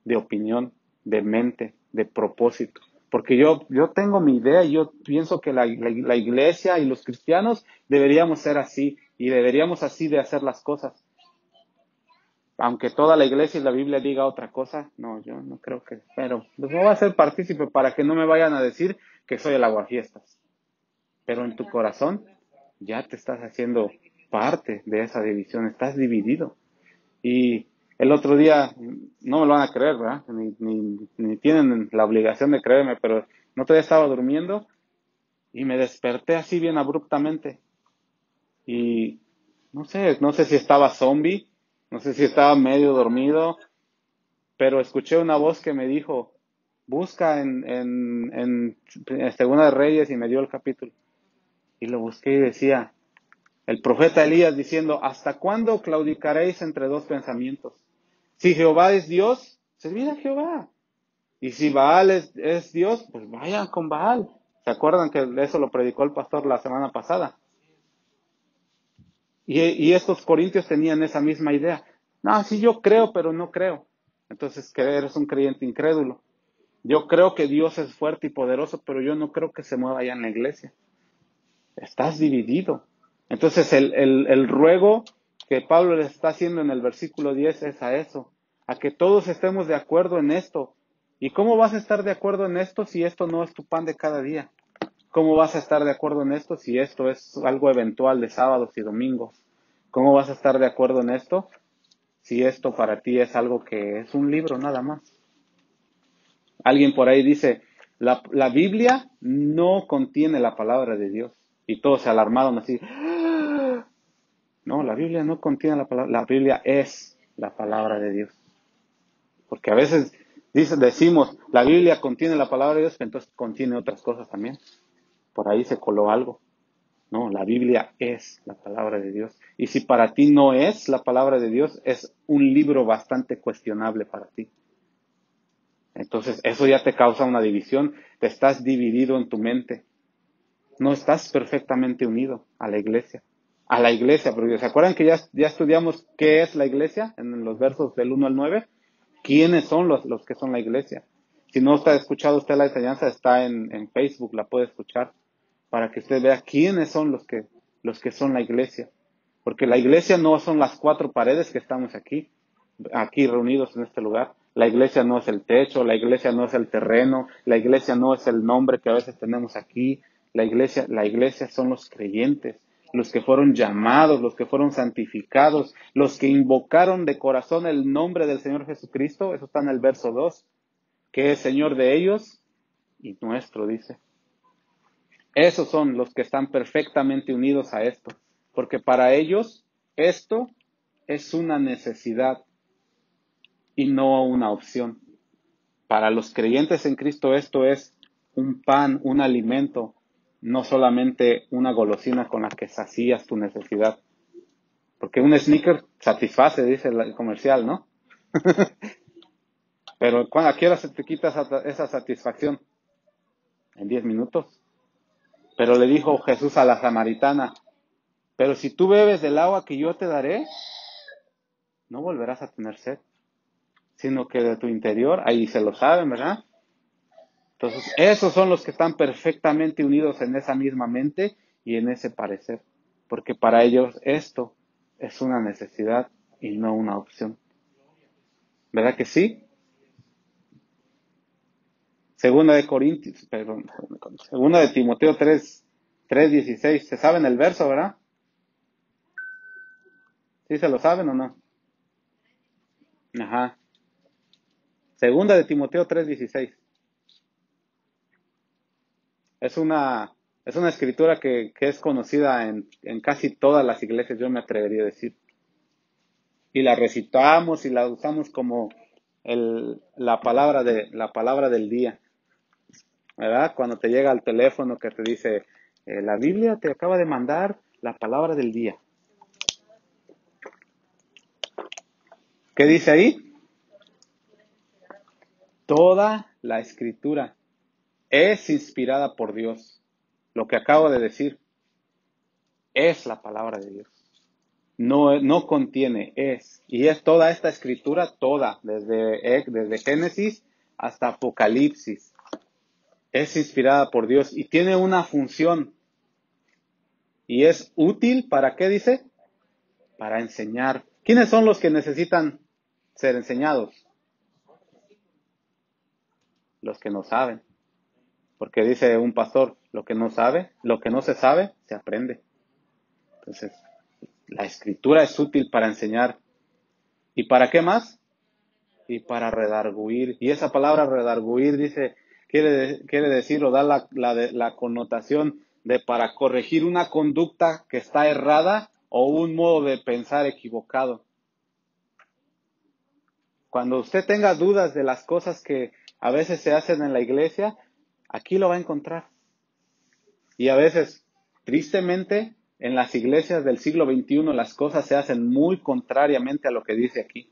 de opinión, de mente, de propósito. Porque yo tengo mi idea y yo pienso que la iglesia y los cristianos deberíamos ser así y deberíamos así de hacer las cosas. Aunque toda la iglesia y la Biblia diga otra cosa, no, yo no creo que, pero pues me voy a hacer partícipe para que no me vayan a decir que soy el aguafiestas. Pero en tu corazón ya te estás haciendo parte de esa división, estás dividido. Y El otro día, no me lo van a creer, ¿verdad? Ni tienen la obligación de creerme, pero el otro día estaba durmiendo y me desperté así bien abruptamente. Y no sé si estaba zombie, no sé si estaba medio dormido, pero escuché una voz que me dijo, busca en Segunda de Reyes, y me dio el capítulo. Y lo busqué y decía, el profeta Elías diciendo, ¿hasta cuándo claudicaréis entre dos pensamientos? Si Jehová es Dios, servid a Jehová. Y si Baal es Dios, pues vayan con Baal. ¿Se acuerdan que eso lo predicó el pastor la semana pasada? Y estos corintios tenían esa misma idea. No, sí yo creo, pero no creo. Entonces, que eres un creyente incrédulo. Yo creo que Dios es fuerte y poderoso, pero yo no creo que se mueva allá en la iglesia. Estás dividido. Entonces, el ruego que Pablo le está haciendo en el versículo 10 es a eso, a que todos estemos de acuerdo en esto. ¿Y cómo vas a estar de acuerdo en esto si esto no es tu pan de cada día? ¿Cómo vas a estar de acuerdo en esto si esto es algo eventual de sábados y domingos? ¿Cómo vas a estar de acuerdo en esto si esto para ti es algo que es un libro nada más? Alguien por ahí dice, la Biblia no contiene la palabra de Dios. Y todos se alarmaron así. No, la Biblia no contiene la palabra, la Biblia es la palabra de Dios. Porque a veces decimos, la Biblia contiene la palabra de Dios, pero entonces contiene otras cosas también. Por ahí se coló algo. No, la Biblia es la palabra de Dios. Y si para ti no es la palabra de Dios, es un libro bastante cuestionable para ti. Entonces, eso ya te causa una división. Te estás dividido en tu mente. No estás perfectamente unido a la iglesia. A la iglesia, porque ¿se acuerdan que ya estudiamos qué es la iglesia en los versos del 1 al 9? ¿Quiénes son los que son la iglesia? Si no está escuchado usted la enseñanza, está en Facebook, la puede escuchar, para que usted vea quiénes son los que son la iglesia. Porque la iglesia no son las cuatro paredes que estamos aquí reunidos en este lugar. La iglesia no es el techo, la iglesia no es el terreno, la iglesia no es el nombre que a veces tenemos aquí. La iglesia son los creyentes, los que fueron llamados, los que fueron santificados, los que invocaron de corazón el nombre del Señor Jesucristo. Eso está en el verso 2, que es Señor de ellos y nuestro, dice. Esos son los que están perfectamente unidos a esto, porque para ellos esto es una necesidad y no una opción. Para los creyentes en Cristo esto es un pan, un alimento, no solamente una golosina con la que sacías tu necesidad. Porque un sneaker satisface, dice el comercial, ¿no? Pero ¿a qué hora se te quita esa satisfacción? En 10 minutos. Pero le dijo Jesús a la samaritana, pero si tú bebes del agua que yo te daré, no volverás a tener sed, sino que de tu interior, ahí se lo saben, ¿verdad? Entonces, esos son los que están perfectamente unidos en esa misma mente y en ese parecer, porque para ellos esto es una necesidad y no una opción. ¿Verdad que sí? Segunda de Timoteo 3:16. ¿Se saben el verso, verdad? ¿Sí se lo saben o no? Ajá. Segunda de Timoteo 3:16. Es una escritura que es conocida en casi todas las iglesias, yo me atrevería a decir. Y la recitamos y la usamos como la palabra del día, ¿verdad? Cuando te llega al teléfono que te dice, la Biblia te acaba de mandar la palabra del día. ¿Qué dice ahí? Toda la escritura es inspirada por Dios. Lo que acabo de decir es la palabra de Dios. No contiene, es. Y es toda esta escritura, toda, desde Génesis hasta Apocalipsis. Es inspirada por Dios y tiene una función. Y es útil, ¿para qué dice? Para enseñar. ¿Quiénes son los que necesitan ser enseñados? Los que no saben. Porque dice un pastor, lo que no se sabe, se aprende. Entonces, la escritura es útil para enseñar. ¿Y para qué más? Y para redarguir. Y esa palabra redarguir dice, quiere decir o da la connotación de para corregir una conducta que está errada o un modo de pensar equivocado. Cuando usted tenga dudas de las cosas que a veces se hacen en la iglesia, aquí lo va a encontrar. Y a veces, tristemente, en las iglesias del siglo XXI las cosas se hacen muy contrariamente a lo que dice aquí.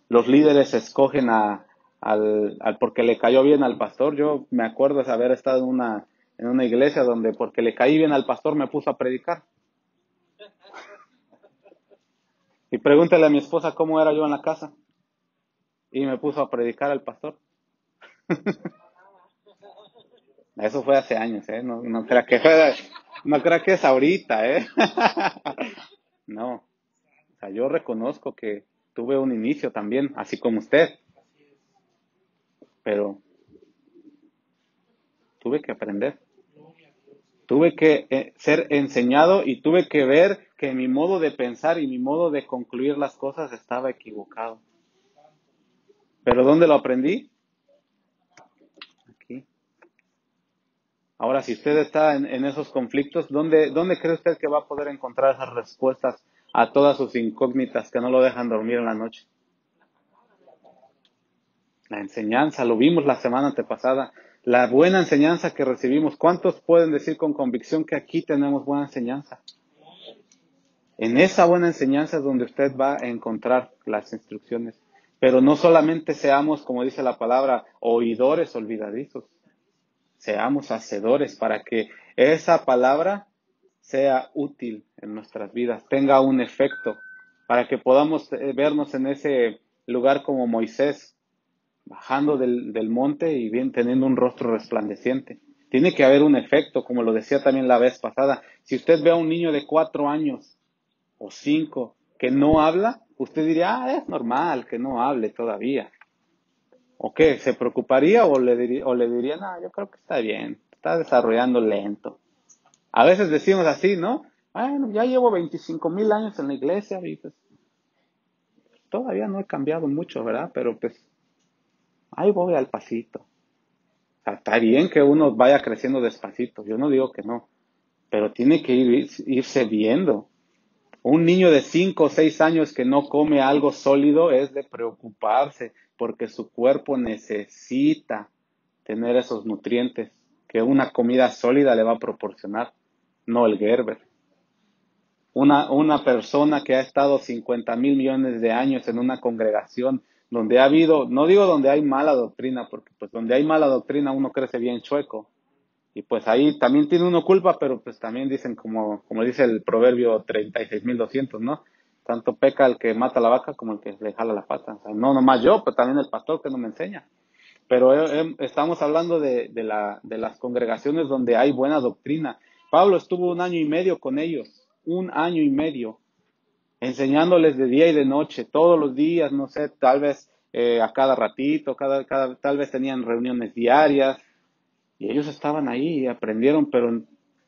Los líderes escogen al porque le cayó bien al pastor. Yo me acuerdo de haber estado en una iglesia donde porque le caí bien al pastor me puso a predicar. Y pregúntale a mi esposa cómo era yo en la casa. Y me puso a predicar al pastor. Eso fue hace años, ¿eh? No crea no crea que es ahorita, ¿eh? No. O sea, yo reconozco que tuve un inicio también, así como usted. Pero tuve que aprender. Tuve que ser enseñado y tuve que ver que mi modo de pensar y mi modo de concluir las cosas estaba equivocado. ¿Pero dónde lo aprendí? Aquí. Ahora, si usted está en esos conflictos, ¿dónde cree usted que va a poder encontrar esas respuestas a todas sus incógnitas que no lo dejan dormir en la noche? La enseñanza, lo vimos la semana antepasada, la buena enseñanza que recibimos. ¿Cuántos pueden decir con convicción que aquí tenemos buena enseñanza? En esa buena enseñanza es donde usted va a encontrar las instrucciones. Pero no solamente seamos, como dice la palabra, oidores olvidadizos. Seamos hacedores para que esa palabra sea útil en nuestras vidas, tenga un efecto, para que podamos vernos en ese lugar como Moisés, bajando del monte y bien teniendo un rostro resplandeciente. Tiene que haber un efecto, como lo decía también la vez pasada. Si usted ve a un niño de 4 años o 5 que no habla, usted diría, es normal que no hable todavía. ¿O qué? ¿Se preocuparía o le diría, no, yo creo que está bien, está desarrollando lento? A veces decimos así, ¿no? Bueno, ya llevo 25,000 años en la iglesia y pues todavía no he cambiado mucho, ¿verdad? Pero pues ahí voy al pasito. O sea, está bien que uno vaya creciendo despacito, yo no digo que no, pero tiene que irse viendo. Un niño de 5 o 6 años que no come algo sólido es de preocuparse porque su cuerpo necesita tener esos nutrientes que una comida sólida le va a proporcionar, no el Gerber. Una persona que ha estado 50,000 millones de años en una congregación donde ha habido, no digo donde hay mala doctrina, porque pues donde hay mala doctrina uno crece bien chueco. Y pues ahí también tiene uno culpa, pero pues también dicen como dice el proverbio 36,200, ¿no? Tanto peca el que mata la vaca como el que le jala la pata. O sea, no nomás yo, pero también el pastor que no me enseña. Pero estamos hablando de las congregaciones donde hay buena doctrina. Pablo estuvo 1 año y medio con ellos, 1 año y medio, enseñándoles de día y de noche, todos los días, no sé, tal vez a cada ratito, tal vez tenían reuniones diarias, y ellos estaban ahí y aprendieron, pero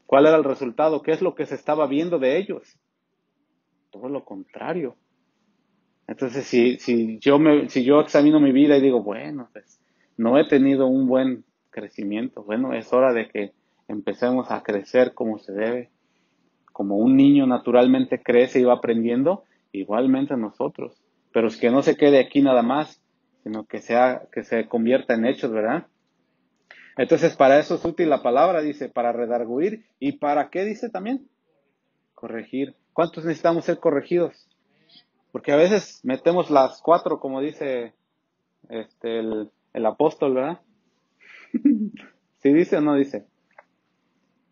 ¿cuál era el resultado? ¿Qué es lo que se estaba viendo de ellos? Todo lo contrario. Entonces, si yo examino mi vida y digo, bueno, pues no he tenido un buen crecimiento, bueno, es hora de que empecemos a crecer como se debe. Como un niño naturalmente crece y va aprendiendo, igualmente nosotros. Pero es que no se quede aquí nada más, sino que se convierta en hechos, ¿verdad? Entonces, para eso es útil la palabra, dice, para redarguir. ¿Y para qué dice también? Corregir. ¿Cuántos necesitamos ser corregidos? Porque a veces metemos las 4, como dice el apóstol, ¿verdad? ¿Sí dice o no dice?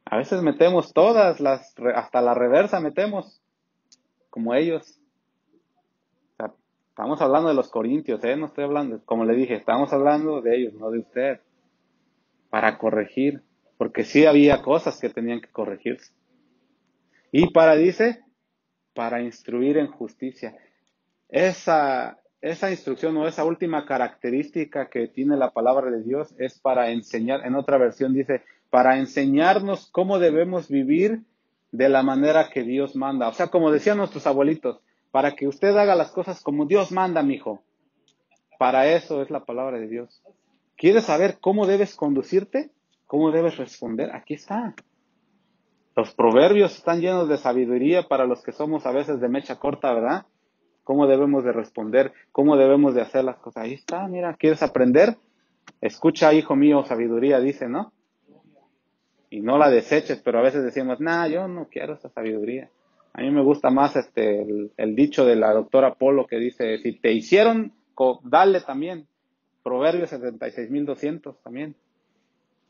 A veces metemos todas, hasta la reversa metemos, como ellos. O sea, estamos hablando de los corintios, ¿eh? No estoy hablando, como le dije, estamos hablando de ellos, no de usted. Para corregir, porque sí había cosas que tenían que corregirse. Y dice, para instruir en justicia. Esa instrucción o esa última característica que tiene la palabra de Dios es para enseñar, en otra versión dice, para enseñarnos cómo debemos vivir de la manera que Dios manda. O sea, como decían nuestros abuelitos, para que usted haga las cosas como Dios manda, mijo. Para eso es la palabra de Dios. ¿Quieres saber cómo debes conducirte? ¿Cómo debes responder? Aquí está. Los proverbios están llenos de sabiduría para los que somos a veces de mecha corta, ¿verdad? ¿Cómo debemos de responder? ¿Cómo debemos de hacer las cosas? Ahí está, mira, ¿quieres aprender? Escucha, hijo mío, sabiduría, dice, ¿no? Y no la deseches, pero a veces decimos, yo no quiero esa sabiduría. A mí me gusta más el dicho de la doctora Polo que dice, si te hicieron, dale también. Proverbios 76.200 también.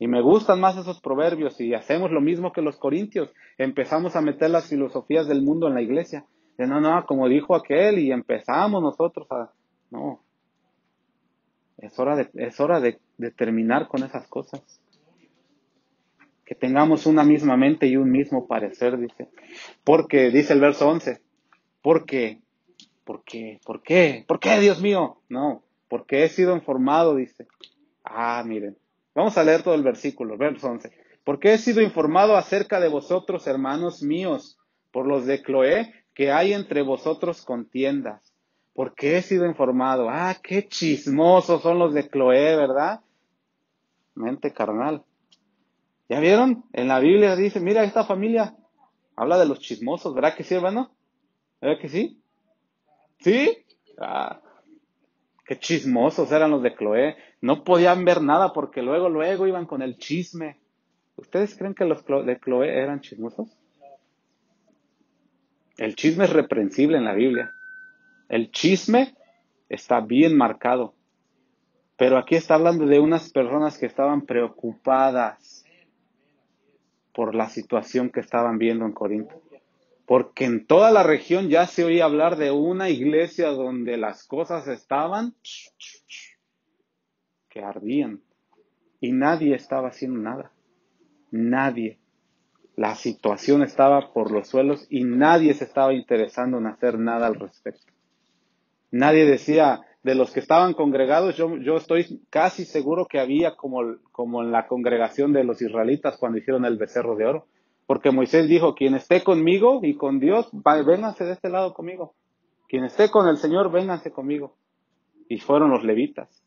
Y me gustan más esos proverbios y hacemos lo mismo que los corintios. Empezamos a meter las filosofías del mundo en la iglesia. De no, como dijo aquel, y empezamos nosotros a... No, es hora de terminar con esas cosas. Que tengamos una misma mente y un mismo parecer, dice. Porque, dice el verso 11, ¿por qué? ¿Por qué? ¿Por qué? ¿Por qué, Dios mío? No, porque he sido informado, dice. Miren, vamos a leer todo el versículo, verso 11. Porque he sido informado acerca de vosotros, hermanos míos, por los de Cloé, que hay entre vosotros contiendas. Porque he sido informado. Qué chismosos son los de Cloé, ¿verdad? Mente carnal. ¿Ya vieron? En la Biblia dice, mira, esta familia habla de los chismosos, ¿verdad que sí, hermano? ¿Verdad que sí? ¿Sí? Qué chismosos eran los de Cloé. No podían ver nada porque luego iban con el chisme. ¿Ustedes creen que los de Cloé eran chismosos? El chisme es reprensible en la Biblia. El chisme está bien marcado. Pero aquí está hablando de unas personas que estaban preocupadas por la situación que estaban viendo en Corinto. Porque en toda la región ya se oía hablar de una iglesia donde las cosas estaban que ardían. Y nadie estaba haciendo nada. Nadie. La situación estaba por los suelos y nadie se estaba interesando en hacer nada al respecto. Nadie decía, de los que estaban congregados, yo estoy casi seguro que había como en la congregación de los israelitas cuando hicieron el becerro de oro. Porque Moisés dijo, quien esté conmigo y con Dios, vénganse de este lado conmigo. Quien esté con el Señor, vénganse conmigo. Y fueron los levitas.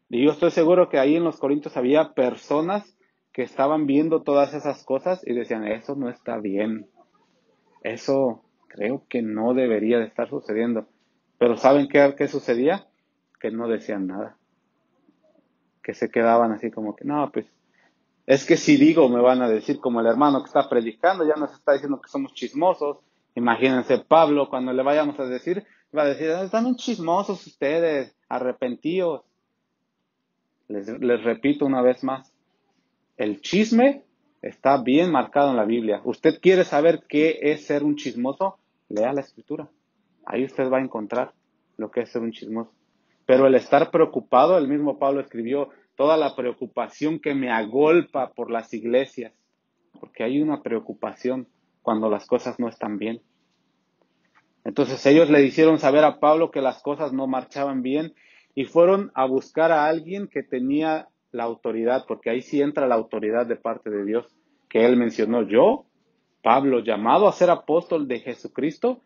Y yo estoy seguro que ahí en los Corintios había personas que estaban viendo todas esas cosas y decían, eso no está bien. Eso creo que no debería de estar sucediendo. Pero ¿saben qué sucedía? Que no decían nada. Que se quedaban así como que, no, pues, es que si digo me van a decir como el hermano que está predicando, ya nos está diciendo que somos chismosos. Imagínense Pablo, cuando le vayamos a decir, va a decir, están bien chismosos ustedes, arrepentíos. Les repito una vez más, el chisme está bien marcado en la Biblia. ¿Usted quiere saber qué es ser un chismoso? Lea la Escritura. Ahí usted va a encontrar lo que es ser un chismoso. Pero el estar preocupado, el mismo Pablo escribió, toda la preocupación que me agolpa por las iglesias, porque hay una preocupación cuando las cosas no están bien. Entonces ellos le hicieron saber a Pablo que las cosas no marchaban bien y fueron a buscar a alguien que tenía la autoridad, porque ahí sí entra la autoridad de parte de Dios, que él mencionó, yo, Pablo, llamado a ser apóstol de Jesucristo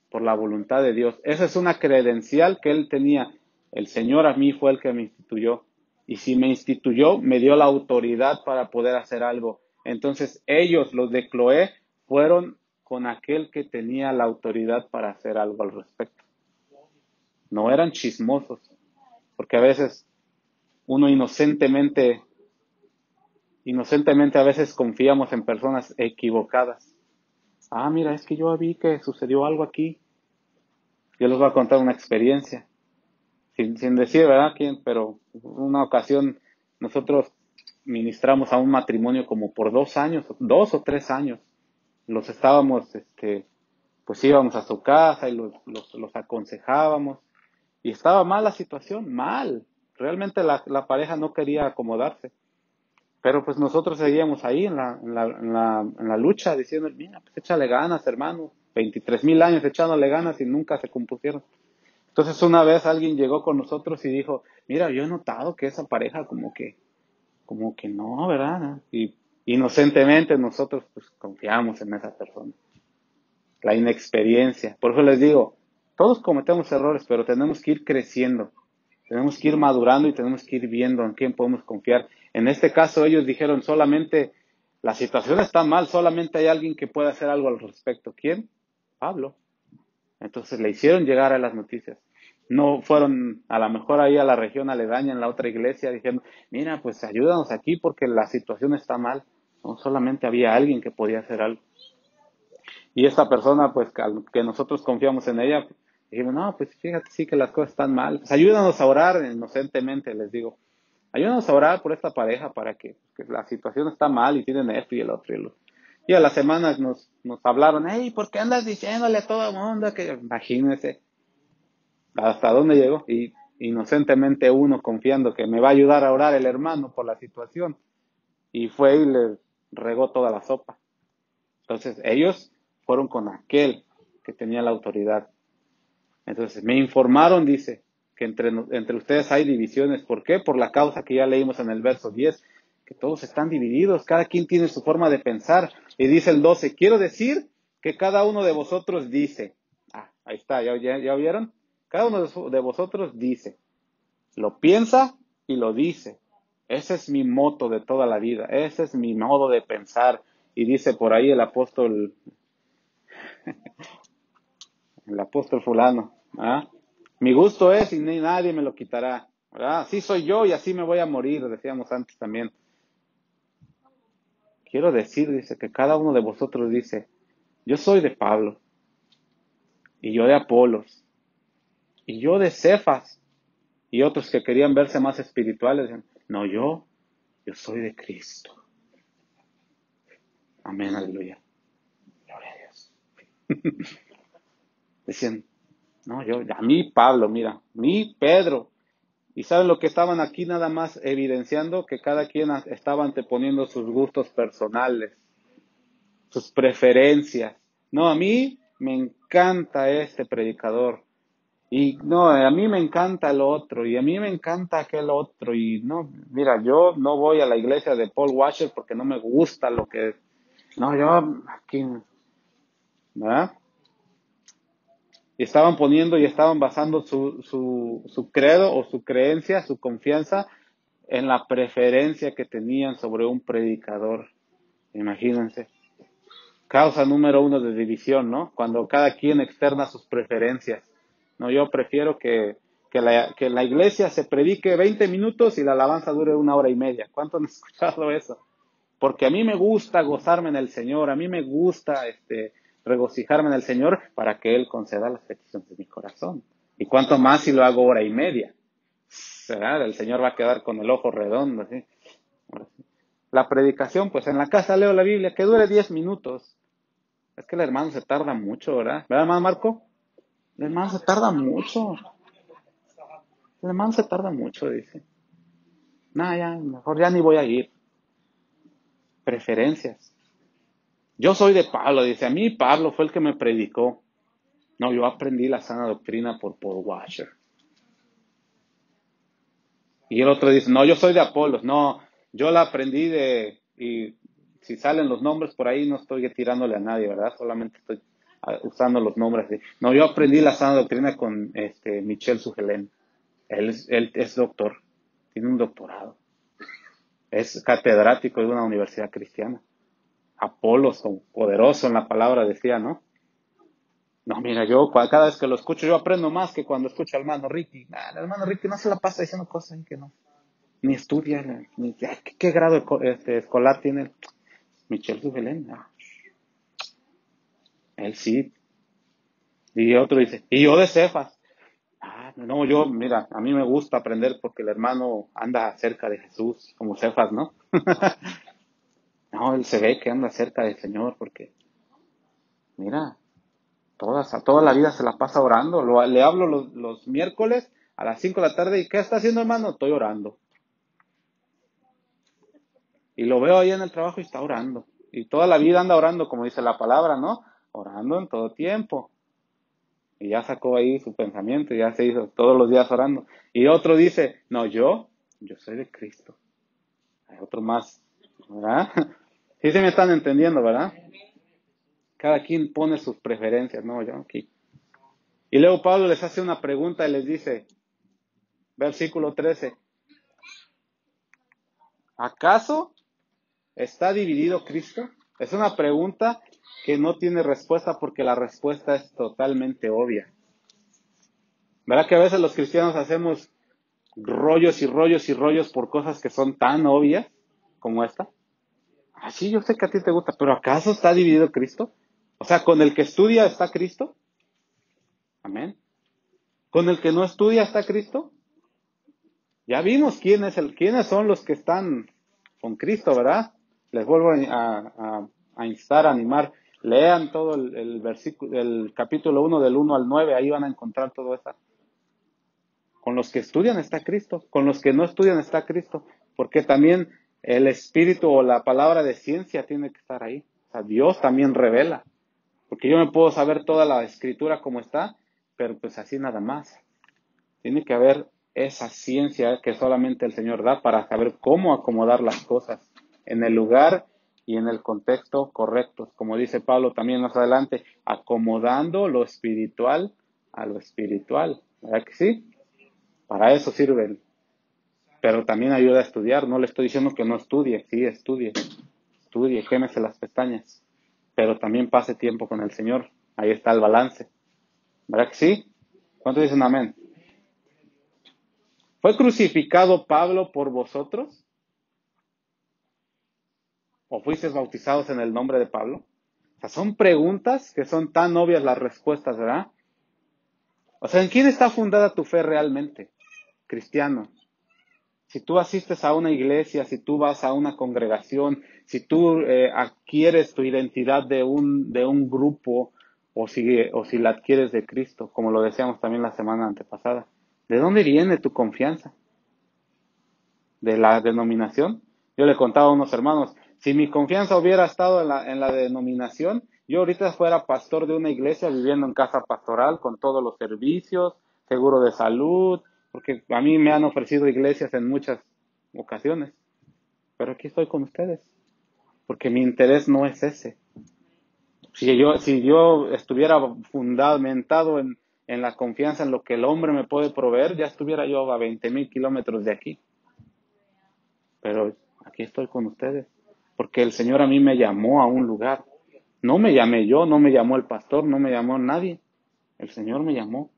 por la voluntad de Dios. Esa es una credencial que él tenía. El Señor a mí fue el que me instituyó. Y si me instituyó, me dio la autoridad para poder hacer algo. Entonces ellos, los de Cloé, fueron con aquel que tenía la autoridad para hacer algo al respecto. No eran chismosos, porque a veces uno inocentemente a veces confiamos en personas equivocadas. Mira, es que yo vi que sucedió algo aquí. Yo les voy a contar una experiencia, sin decir, ¿verdad? ¿Quién? Pero una ocasión nosotros ministramos a un matrimonio como por 2 años, 2 o 3 años. Los estábamos, pues íbamos a su casa y los aconsejábamos. Y estaba mal la situación, mal. Realmente la pareja no quería acomodarse. Pero pues nosotros seguíamos ahí en la lucha, diciendo, mira, pues échale ganas, hermano. 23,000 años echándole ganas y nunca se compusieron. Entonces una vez alguien llegó con nosotros y dijo, mira, yo he notado que esa pareja como que no, ¿verdad? Y inocentemente nosotros pues confiamos en esa persona. La inexperiencia. Por eso les digo, Todos cometemos errores, pero tenemos que ir creciendo. Tenemos que ir madurando y tenemos que ir viendo en quién podemos confiar. En este caso ellos dijeron solamente, la situación está mal, solamente hay alguien que pueda hacer algo al respecto. ¿Quién? Pablo. Entonces le hicieron llegar a las noticias. No fueron a lo mejor ahí a la región aledaña en la otra iglesia diciendo, mira, pues ayúdanos aquí porque la situación está mal. No, solamente había alguien que podía hacer algo. Y esta persona, pues que nosotros confiamos en ella, dijimos, no, pues fíjate, sí que las cosas están mal. Pues ayúdanos a orar inocentemente, les digo. Ayúdanos a orar por esta pareja para que la situación está mal y tienen esto y el otro y el otro. Y a las semanas nos hablaron, hey, ¿por qué andas diciéndole a todo el mundo que imagínese hasta dónde llegó? Y inocentemente uno confiando que me va a ayudar a orar el hermano por la situación. Y fue y le regó toda la sopa. Entonces ellos fueron con aquel que tenía la autoridad. Entonces me informaron, dice, que entre ustedes hay divisiones. ¿Por qué? Por la causa que ya leímos en el verso 10, que todos están divididos, cada quien tiene su forma de pensar. Y dice el 12, quiero decir que cada uno de vosotros dice, ahí está, ¿ya vieron? Cada uno de vosotros dice, lo piensa y lo dice. Ese es mi moto de toda la vida, ese es mi modo de pensar. Y dice por ahí el apóstol fulano, ¿ah? Mi gusto es y ni nadie me lo quitará, ¿verdad? Así soy yo y así me voy a morir, decíamos antes también. Quiero decir, dice, que cada uno de vosotros dice, yo soy de Pablo, y yo de Apolos, y yo de Cefas, y otros que querían verse más espirituales, decían, no, yo soy de Cristo. Amén, aleluya. Gloria a Dios. Decían, no, a mí Pablo, mira, a mí Pedro. Y saben lo que estaban aquí nada más evidenciando, que cada quien estaba anteponiendo sus gustos personales, sus preferencias. No, a mí me encanta este predicador. Y no, a mí me encanta el otro, y a mí me encanta aquel otro. Y no, mira, yo no voy a la iglesia de Paul Washer porque no me gusta lo que... No, yo aquí... ¿verdad? Y estaban poniendo y estaban basando su credo o su creencia, su confianza en la preferencia que tenían sobre un predicador. Imagínense. Causa número 1 de división, ¿no? Cuando cada quien externa sus preferencias. No, yo prefiero que la iglesia se predique 20 minutos y la alabanza dure 1 hora y media. ¿Cuántos han escuchado eso? Porque a mí me gusta gozarme en el Señor, a mí me gusta regocijarme en el Señor para que Él conceda las peticiones de mi corazón. Y cuánto más si lo hago 1 hora y media. ¿Verdad? El Señor va a quedar con el ojo redondo, ¿sí? La predicación, pues en la casa leo la Biblia, que dure 10 minutos. Es que el hermano se tarda mucho, ¿verdad? ¿Verdad, hermano Marco? El hermano se tarda mucho. El hermano se tarda mucho, dice. No, ya, mejor ya ni voy a ir. Preferencias. Yo soy de Pablo, dice. A mí Pablo fue el que me predicó. No, yo aprendí la sana doctrina por Paul Washer. Y el otro dice, no, yo soy de Apolos. No, yo la aprendí y si salen los nombres por ahí no estoy tirándole a nadie, ¿verdad? Solamente estoy usando los nombres. No, yo aprendí la sana doctrina con Michel Sugelén. Él es doctor, tiene un doctorado. Es catedrático de una universidad cristiana. Apolos, poderoso en la palabra, decía, ¿no? No, mira, yo cada vez que lo escucho, yo aprendo más que cuando escucho al hermano Ricky. El hermano Ricky no se la pasa diciendo cosas que no. Ni estudia, ni ¿qué grado escolar tiene Michel Sugelén? Él sí. Y otro dice, y yo de Cefas. No, mira, a mí me gusta aprender porque el hermano anda cerca de Jesús, como Cefas, ¿no? No, él se ve que anda cerca del Señor porque, mira, toda la vida se la pasa orando. Le hablo los miércoles a las 5 de la tarde y ¿qué está haciendo, hermano? Estoy orando. Y lo veo ahí en el trabajo y está orando. Y toda la vida anda orando, como dice la palabra, ¿no? Orando en todo tiempo. Y ya sacó ahí su pensamiento, ya se hizo todos los días orando. Y otro dice, no, yo soy de Cristo. Hay otro más, ¿verdad? Sí se me están entendiendo, ¿verdad? Cada quien pone sus preferencias, ¿no? Yo aquí. Y luego Pablo les hace una pregunta y les dice, versículo 13, ¿acaso está dividido Cristo? Es una pregunta que no tiene respuesta porque la respuesta es totalmente obvia. ¿Verdad que a veces los cristianos hacemos rollos y rollos y rollos por cosas que son tan obvias como esta? Ah, sí, yo sé que a ti te gusta, pero ¿acaso está dividido Cristo? O sea, ¿con el que estudia está Cristo? Amén. ¿Con el que no estudia está Cristo? Ya vimos quiénes son los que están con Cristo, ¿verdad? Les vuelvo a instar, a animar. Lean todo el versículo, el capítulo 1 del 1 al 9, ahí van a encontrar todo eso. Con los que estudian está Cristo, con los que no estudian está Cristo, porque también el espíritu o la palabra de ciencia tiene que estar ahí. O sea, Dios también revela, porque yo me puedo saber toda la escritura como está, pero pues así nada más. Tiene que haber esa ciencia que solamente el Señor da para saber cómo acomodar las cosas en el lugar y en el contexto correcto. Como dice Pablo también más adelante, acomodando lo espiritual a lo espiritual. ¿Verdad que sí? Para eso sirven. Pero también ayuda a estudiar. No le estoy diciendo que no estudie. Sí, estudie, quémese las pestañas. Pero también pase tiempo con el Señor. Ahí está el balance. ¿Verdad que sí? ¿Cuántos dicen amén? ¿Fue crucificado Pablo por vosotros? ¿O fuisteis bautizados en el nombre de Pablo? O sea, son preguntas que son tan obvias las respuestas, ¿verdad? O sea, ¿en quién está fundada tu fe realmente? Cristiano. Si tú asistes a una iglesia, si tú vas a una congregación, si tú adquieres tu identidad de un grupo, o si la adquieres de Cristo, como lo decíamos también la semana antepasada, ¿de dónde viene tu confianza? ¿De la denominación? Yo le contaba a unos hermanos, si mi confianza hubiera estado en la denominación, yo ahorita fuera pastor de una iglesia viviendo en casa pastoral con todos los servicios, seguro de salud, porque a mí me han ofrecido iglesias en muchas ocasiones, pero aquí estoy con ustedes, porque mi interés no es ese. Si yo estuviera fundamentado en la confianza en lo que el hombre me puede proveer, ya estuviera yo a 20,000 kilómetros de aquí. Pero aquí estoy con ustedes, porque el Señor a mí me llamó a un lugar. No me llamé yo, no me llamó el pastor, no me llamó nadie. El Señor me llamó.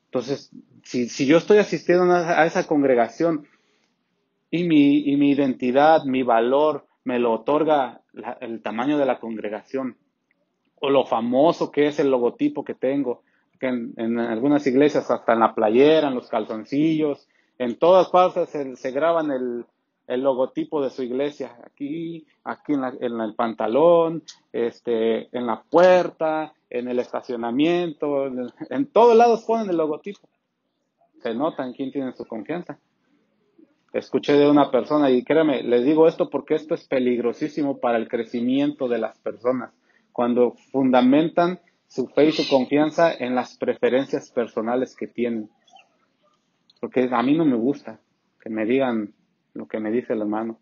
Entonces, si yo estoy asistiendo a esa congregación y mi identidad, mi valor, me lo otorga el tamaño de la congregación, o lo famoso que es el logotipo que tengo, que en algunas iglesias hasta en la playera, en los calzoncillos, en todas partes se graban el logotipo de su iglesia, aquí en el pantalón, en la puerta, en el estacionamiento, en todos lados ponen el logotipo. Se nota en quién tiene su confianza. Escuché de una persona, y créame, les digo esto porque esto es peligrosísimo para el crecimiento de las personas, cuando fundamentan su fe y su confianza en las preferencias personales que tienen. Porque a mí no me gusta que me digan lo que me dice el hermano.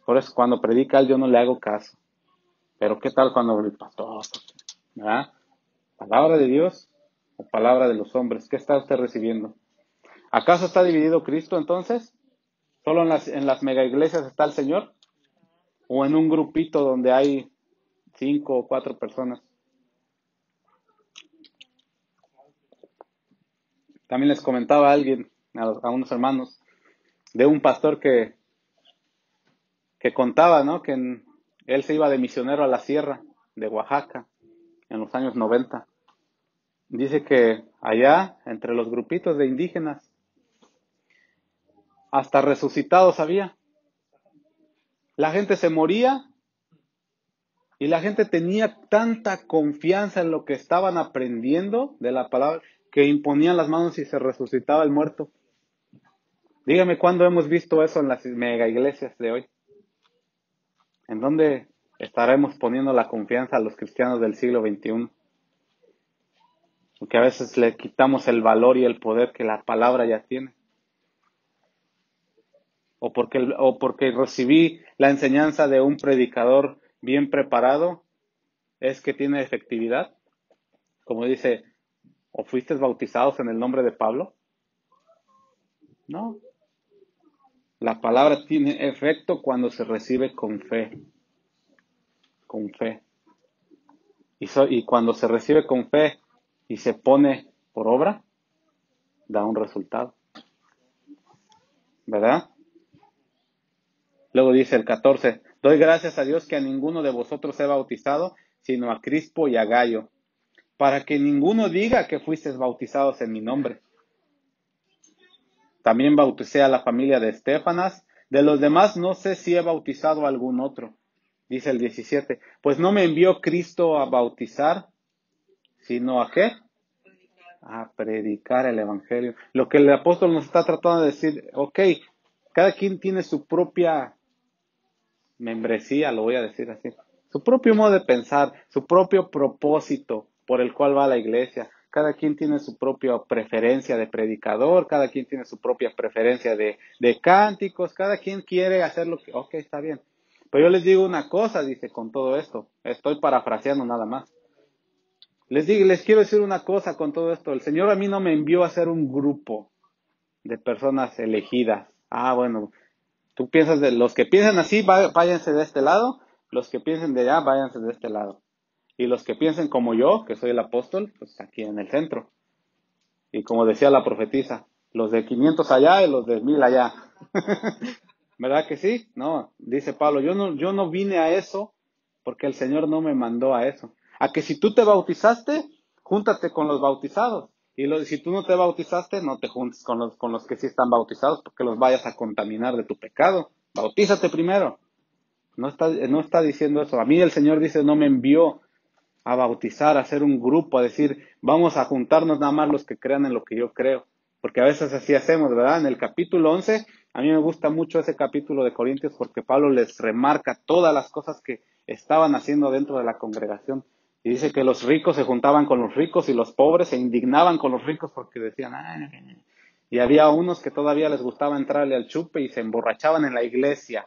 Por eso cuando predica él yo no le hago caso. Pero ¿qué tal cuando el pastor? ¿Verdad? ¿Palabra de Dios o palabra de los hombres? ¿Qué está usted recibiendo? ¿Acaso está dividido Cristo entonces? ¿Solo en las mega iglesias está el Señor? ¿O en un grupito donde hay 5 o 4 personas? También les comentaba a alguien, a unos hermanos, de un pastor que contaba, ¿no? Él se iba de misionero a la sierra de Oaxaca en los años 90. Dice que allá, entre los grupitos de indígenas, hasta resucitados había. La gente se moría y la gente tenía tanta confianza en lo que estaban aprendiendo de la palabra que imponían las manos y se resucitaba el muerto. Dígame cuándo hemos visto eso en las mega iglesias de hoy. ¿En dónde estaremos poniendo la confianza a los cristianos del siglo XXI? Porque a veces le quitamos el valor y el poder que la palabra ya tiene. O porque recibí la enseñanza de un predicador bien preparado, es que tiene efectividad. Como dice, ¿O fuiste bautizados en el nombre de Pablo? No. La palabra tiene efecto cuando se recibe con fe. Con fe. Y cuando se recibe con fe y se pone por obra, da un resultado. ¿Verdad? Luego dice el 14, doy gracias a Dios que a ninguno de vosotros he bautizado, sino a Crispo y a Gayo, para que ninguno diga que fuisteis bautizados en mi nombre. También bauticé a la familia de Estéfanas, de los demás no sé si he bautizado a algún otro. Dice el 17, pues no me envió Cristo a bautizar, sino a ¿qué? A predicar el evangelio. Lo que el apóstol nos está tratando de decir, ok, cada quien tiene su propia membresía, lo voy a decir así, su propio modo de pensar, su propio propósito por el cual va a la iglesia. Cada quien tiene su propia preferencia de predicador, cada quien tiene su propia preferencia de cánticos, cada quien quiere hacer lo que, ok, está bien. Pero yo les digo una cosa, dice, con todo esto, estoy parafraseando nada más. Les quiero decir una cosa con todo esto, el Señor a mí no me envió a hacer un grupo de personas elegidas. Ah, bueno, tú piensas de los que piensan así, váyanse de este lado, los que piensen de allá, váyanse de este lado. Y los que piensen como yo, que soy el apóstol, pues aquí en el centro. Y como decía la profetisa, los de 500 allá y los de 1000 allá. ¿Verdad que sí? No, dice Pablo, yo no vine a eso porque el Señor no me mandó a eso. A que si tú te bautizaste, júntate con los bautizados. Y si tú no te bautizaste, no te juntes con los que sí están bautizados porque los vayas a contaminar de tu pecado. Bautízate primero. No está diciendo eso. A mí el Señor dice, no me envió a bautizar, a hacer un grupo, a decir, vamos a juntarnos nada más los que crean en lo que yo creo. Porque a veces así hacemos, ¿verdad? En el capítulo 11, a mí me gusta mucho ese capítulo de Corintios porque Pablo les remarca todas las cosas que estaban haciendo dentro de la congregación. Y dice que los ricos se juntaban con los ricos y los pobres se indignaban con los ricos porque decían, ay. Y había unos que todavía les gustaba entrarle al chupe y se emborrachaban en la iglesia.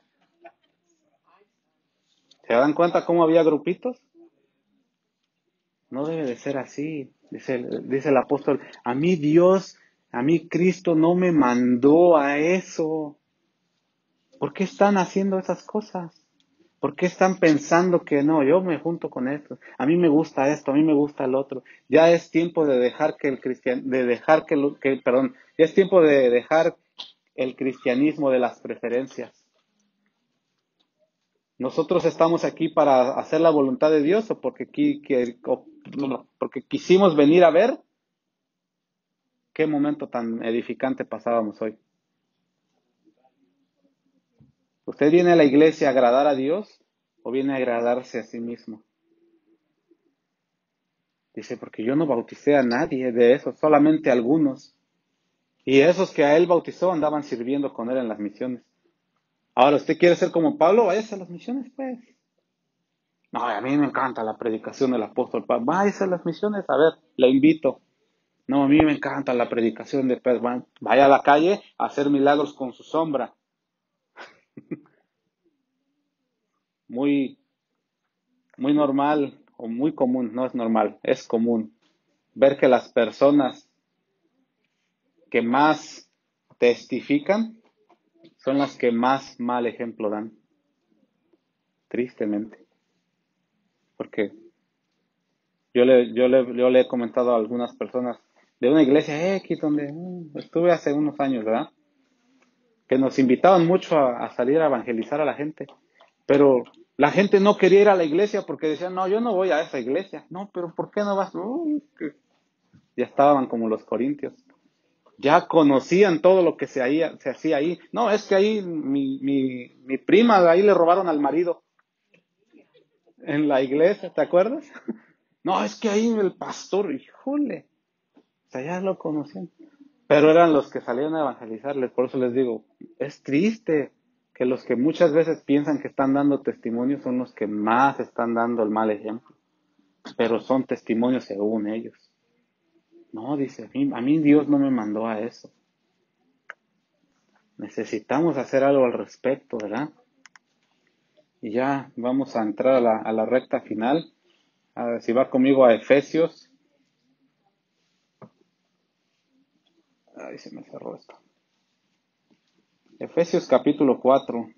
¿Se dan cuenta cómo había grupitos? No debe de ser así, dice el apóstol. A mí Cristo no me mandó a eso. ¿Por qué están haciendo esas cosas? ¿Por qué están pensando que no, yo me junto con esto? A mí me gusta esto, a mí me gusta el otro. Ya es tiempo de dejar ya es tiempo de dejar el cristianismo de las preferencias. Nosotros estamos aquí para hacer la voluntad de Dios o porque quisimos venir a ver qué momento tan edificante pasábamos hoy. ¿Usted viene a la iglesia a agradar a Dios o viene a agradarse a sí mismo? Dice, porque yo no bauticé a nadie de esos, solamente a algunos. Y esos que a él bautizó andaban sirviendo con él en las misiones. Ahora, ¿usted quiere ser como Pablo? Váyase a las misiones, pues. No, a mí me encanta la predicación del apóstol Pablo. Váyase a las misiones, a ver, le invito. No, a mí me encanta la predicación de Pedro. Vaya a la calle a hacer milagros con su sombra. Muy, muy normal o muy común, no es normal, es común ver que las personas que más testifican son las que más mal ejemplo dan, tristemente. Porque yo le he comentado a algunas personas de una iglesia X donde estuve hace unos años, ¿verdad? Que nos invitaban mucho a salir a evangelizar a la gente, pero la gente no quería ir a la iglesia porque decían, no, yo no voy a esa iglesia. No, pero ¿por qué no vas? Ya estaban como los corintios. Ya conocían todo lo que se hacía ahí. No, es que ahí mi prima, ahí le robaron al marido en la iglesia, ¿te acuerdas? No, es que ahí el pastor, híjole, o sea, ya lo conocían. Pero eran los que salían a evangelizarles, por eso les digo, es triste que los que muchas veces piensan que están dando testimonio son los que más están dando el mal ejemplo, pero son testimonios según ellos. No, dice, a mí Dios no me mandó a eso. Necesitamos hacer algo al respecto, ¿verdad? Y ya vamos a entrar a la recta final. A ver si va conmigo a Efesios. Ay, se me cerró esto. Efesios capítulo 4.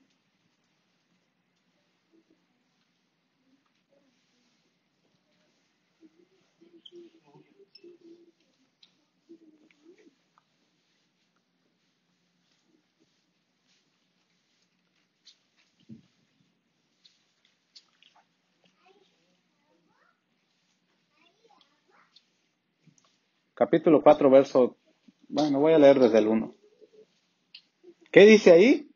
Capítulo 4, verso... Bueno, voy a leer desde el 1. ¿Qué dice ahí?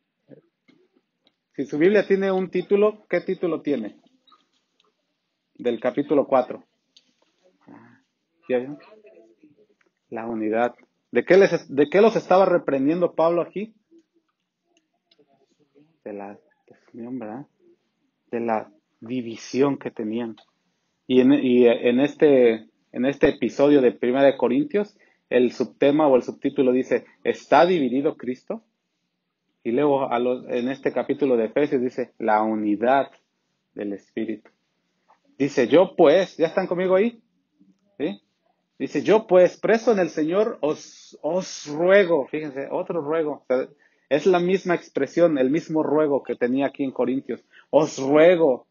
Si su Biblia tiene un título, ¿qué título tiene? Del capítulo 4. ¿Ya vieron? La unidad. ¿De qué los estaba reprendiendo Pablo aquí? De la desunión, ¿verdad? De la división que tenían. En este episodio de Primera de Corintios, el subtema o el subtítulo dice, ¿está dividido Cristo? Y luego en este capítulo de Efesios dice, la unidad del Espíritu. Dice, yo pues, ¿ya están conmigo ahí? ¿Sí? Dice, yo pues, preso en el Señor, os ruego, fíjense, otro ruego. O sea, es la misma expresión, el mismo ruego que tenía aquí en Corintios. Os ruego,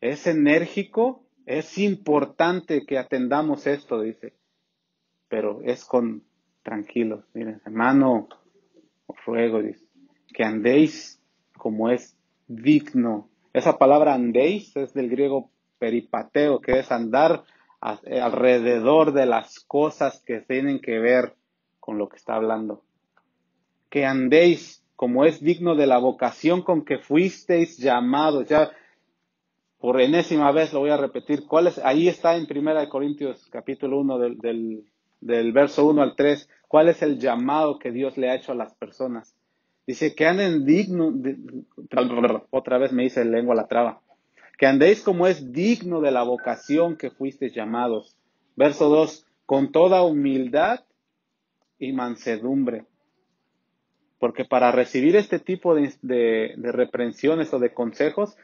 es enérgico, es importante que atendamos esto, dice, pero es tranquilos. Miren, hermano, os ruego, dice, que andéis como es digno. Esa palabra andéis es del griego peripateo, que es andar alrededor de las cosas que tienen que ver con lo que está hablando. Que andéis como es digno de la vocación con que fuisteis llamados. Ya por enésima vez lo voy a repetir. Ahí está en 1 Corintios capítulo 1 del verso 1 al 3. ¿Cuál es el llamado que Dios le ha hecho a las personas? Dice que anden otra vez me dice lengua la traba. Que andéis como es digno de la vocación que fuisteis llamados. Verso 2. Con toda humildad y mansedumbre. Porque para recibir este tipo de reprensiones o de consejos,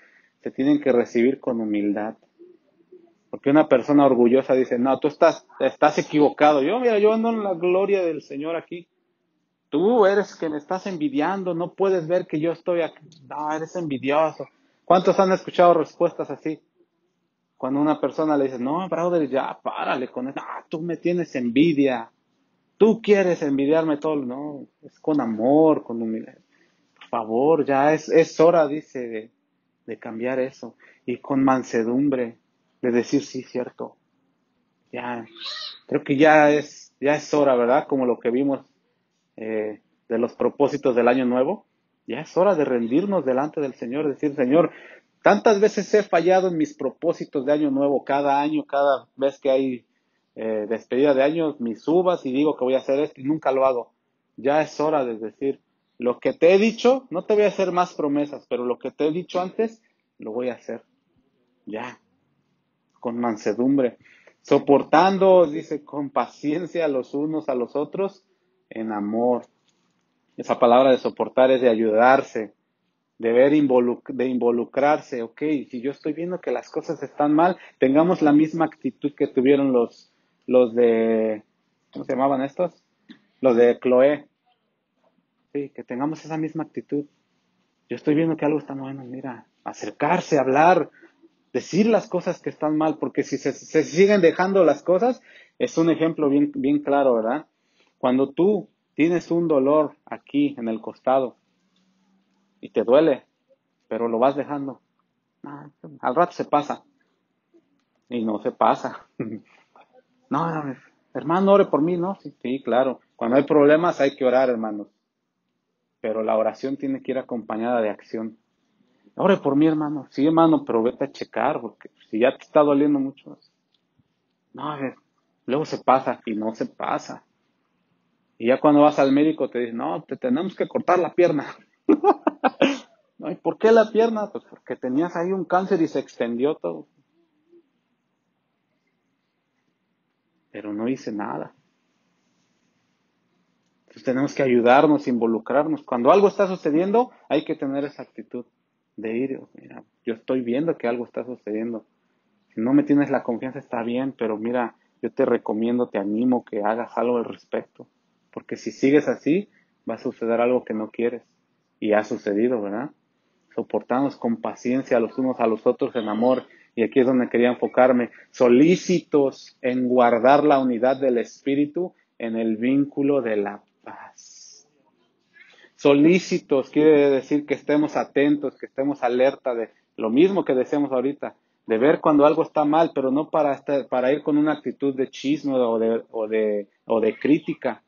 se tienen que recibir con humildad. Porque una persona orgullosa dice, no, tú estás equivocado. Yo ando en la gloria del Señor aquí. Tú eres que me estás envidiando, no puedes ver que yo estoy aquí. No, eres envidioso. ¿Cuántos han escuchado respuestas así? Cuando una persona le dice, no, brother, ya, párale con eso. Ah, tú me tienes envidia. Tú quieres envidiarme todo. No, es con amor, con humildad. Por favor, ya es hora, dice, de cambiar eso. Y con mansedumbre, de decir, sí, cierto. Ya, creo que ya es hora, ¿verdad? Como lo que vimos de los propósitos del año nuevo. Ya es hora de rendirnos delante del Señor, decir, Señor, tantas veces he fallado en mis propósitos de año nuevo, cada año, cada vez que hay despedida de año, mis uvas y digo que voy a hacer esto y nunca lo hago. Ya es hora de decir, lo que te he dicho, no te voy a hacer más promesas, pero lo que te he dicho antes, lo voy a hacer. Ya, con mansedumbre, soportando, dice, con paciencia los unos a los otros, en amor. Esa palabra de soportar es de ayudarse, de involucrarse. Ok, si yo estoy viendo que las cosas están mal, tengamos la misma actitud que tuvieron los de, ¿cómo se llamaban estos? Los de Cloé. Sí, que tengamos esa misma actitud. Yo estoy viendo que algo está mal, mira, acercarse, hablar, decir las cosas que están mal, porque si se siguen dejando las cosas, es un ejemplo bien, bien claro, ¿verdad? Cuando tú tienes un dolor aquí en el costado y te duele, pero lo vas dejando, al rato se pasa y no se pasa. No, hermano, ore por mí, ¿no? Sí, sí, claro. Cuando hay problemas hay que orar, hermanos, pero la oración tiene que ir acompañada de acción. Ore por mí, hermano. Sí, hermano, pero vete a checar, porque si ya te está doliendo mucho. No, luego se pasa y no se pasa. Y ya cuando vas al médico te dicen, no, te tenemos que cortar la pierna. No, ¿y por qué la pierna? Pues porque tenías ahí un cáncer y se extendió todo. Pero no hice nada. Entonces tenemos que ayudarnos, involucrarnos. Cuando algo está sucediendo, hay que tener esa actitud de ir, mira, yo estoy viendo que algo está sucediendo. Si no me tienes la confianza está bien, pero mira, yo te recomiendo, te animo que hagas algo al respecto. porque si sigues así, va a suceder algo que no quieres. Y ha sucedido, ¿verdad? Soportarnos con paciencia los unos a los otros en amor. Y aquí es donde quería enfocarme. Solícitos en guardar la unidad del Espíritu en el vínculo de la paz. Solícitos quiere decir que estemos atentos, que estemos alerta de lo mismo que decíamos ahorita, de ver cuando algo está mal, pero no para ir con una actitud de chisme o de crítica,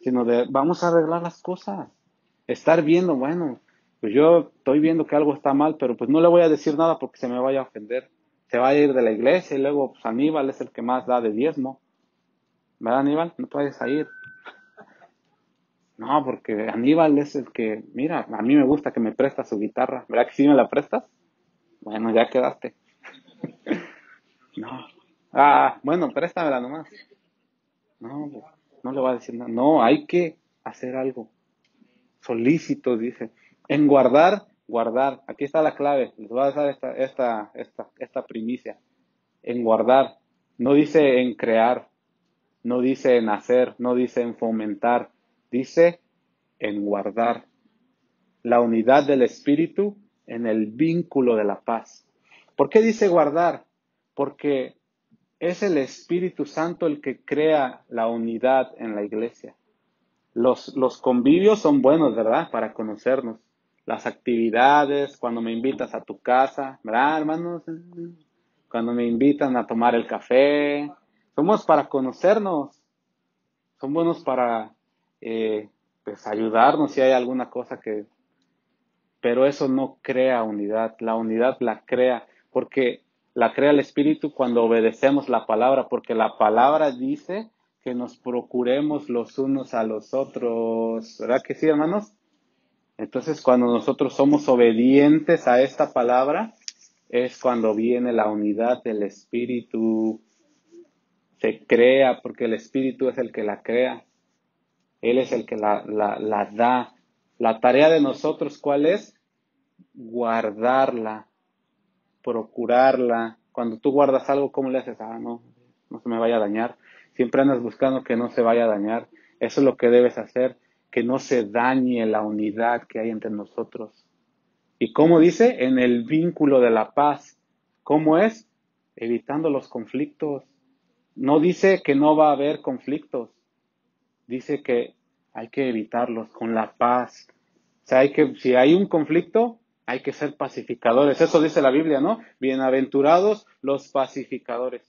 sino de vamos a arreglar las cosas. Estar viendo, bueno, pues yo estoy viendo que algo está mal, pero pues no le voy a decir nada porque se me vaya a ofender. Se va a ir de la iglesia y luego pues Aníbal es el que más da de diezmo. ¿Verdad, Aníbal? No te vayas a ir. No, porque Aníbal es el que, mira, a mí me gusta que me presta su guitarra. ¿Verdad que sí me la prestas? Bueno, ya quedaste. No. Ah, bueno, préstamela nomás. No, pues, no le voy a decir nada. No, hay que hacer algo. Solícitos, dice. En guardar. Aquí está la clave. Les voy a dar esta primicia. En guardar. No dice en crear. No dice en hacer. No dice en fomentar. Dice en guardar la unidad del Espíritu en el vínculo de la paz. ¿Por qué dice guardar? Porque es el Espíritu Santo el que crea la unidad en la iglesia. Los convivios son buenos, ¿verdad? Para conocernos. Las actividades, cuando me invitas a tu casa, ¿verdad, hermanos? Cuando me invitan a tomar el café. Somos para conocernos. Son buenos para pues ayudarnos si hay alguna cosa que... Pero eso no crea unidad. La unidad la crea porque la crea el Espíritu cuando obedecemos la palabra, porque la palabra dice que nos procuremos los unos a los otros. ¿Verdad que sí, hermanos? Entonces, cuando nosotros somos obedientes a esta palabra, es cuando viene la unidad del Espíritu. Se crea porque el Espíritu es el que la crea. Él es el que la da. La tarea de nosotros, ¿cuál es? Guardarla, procurarla. Cuando tú guardas algo, ¿cómo le haces? No se me vaya a dañar. Siempre andas buscando que no se vaya a dañar. Eso es lo que debes hacer, que no se dañe la unidad que hay entre nosotros. ¿Y cómo dice? En el vínculo de la paz. ¿Cómo es? Evitando los conflictos. No dice que no va a haber conflictos. Dice que hay que evitarlos con la paz. O sea, si hay un conflicto, hay que ser pacificadores. Eso dice la Biblia, ¿no? Bienaventurados los pacificadores.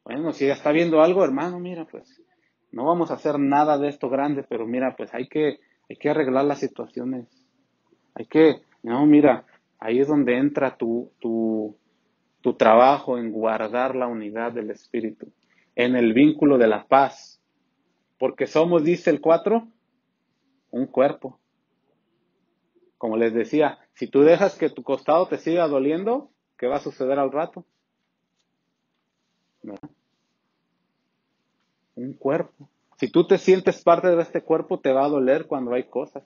Bueno, si ya está viendo algo, hermano, mira, pues, no vamos a hacer nada de esto grande, pero mira, pues hay que arreglar las situaciones. Mira, ahí es donde entra tu trabajo en guardar la unidad del Espíritu, en el vínculo de la paz. Porque somos, dice el 4, un cuerpo. Como les decía, si tú dejas que tu costado te siga doliendo, ¿qué va a suceder al rato? ¿Verdad? Un cuerpo. Si tú te sientes parte de este cuerpo, te va a doler cuando hay cosas,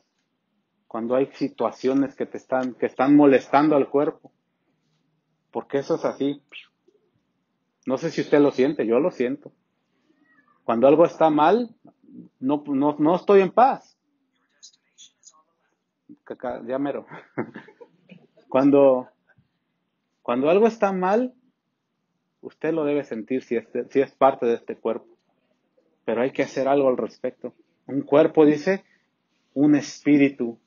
cuando hay situaciones que están molestando al cuerpo. Porque eso es así. No sé si usted lo siente, yo lo siento. Cuando algo está mal, no estoy en paz. Ya mero. Cuando algo está mal, usted lo debe sentir si es parte de este cuerpo. Pero hay que hacer algo al respecto. Un cuerpo, dice, un espíritu.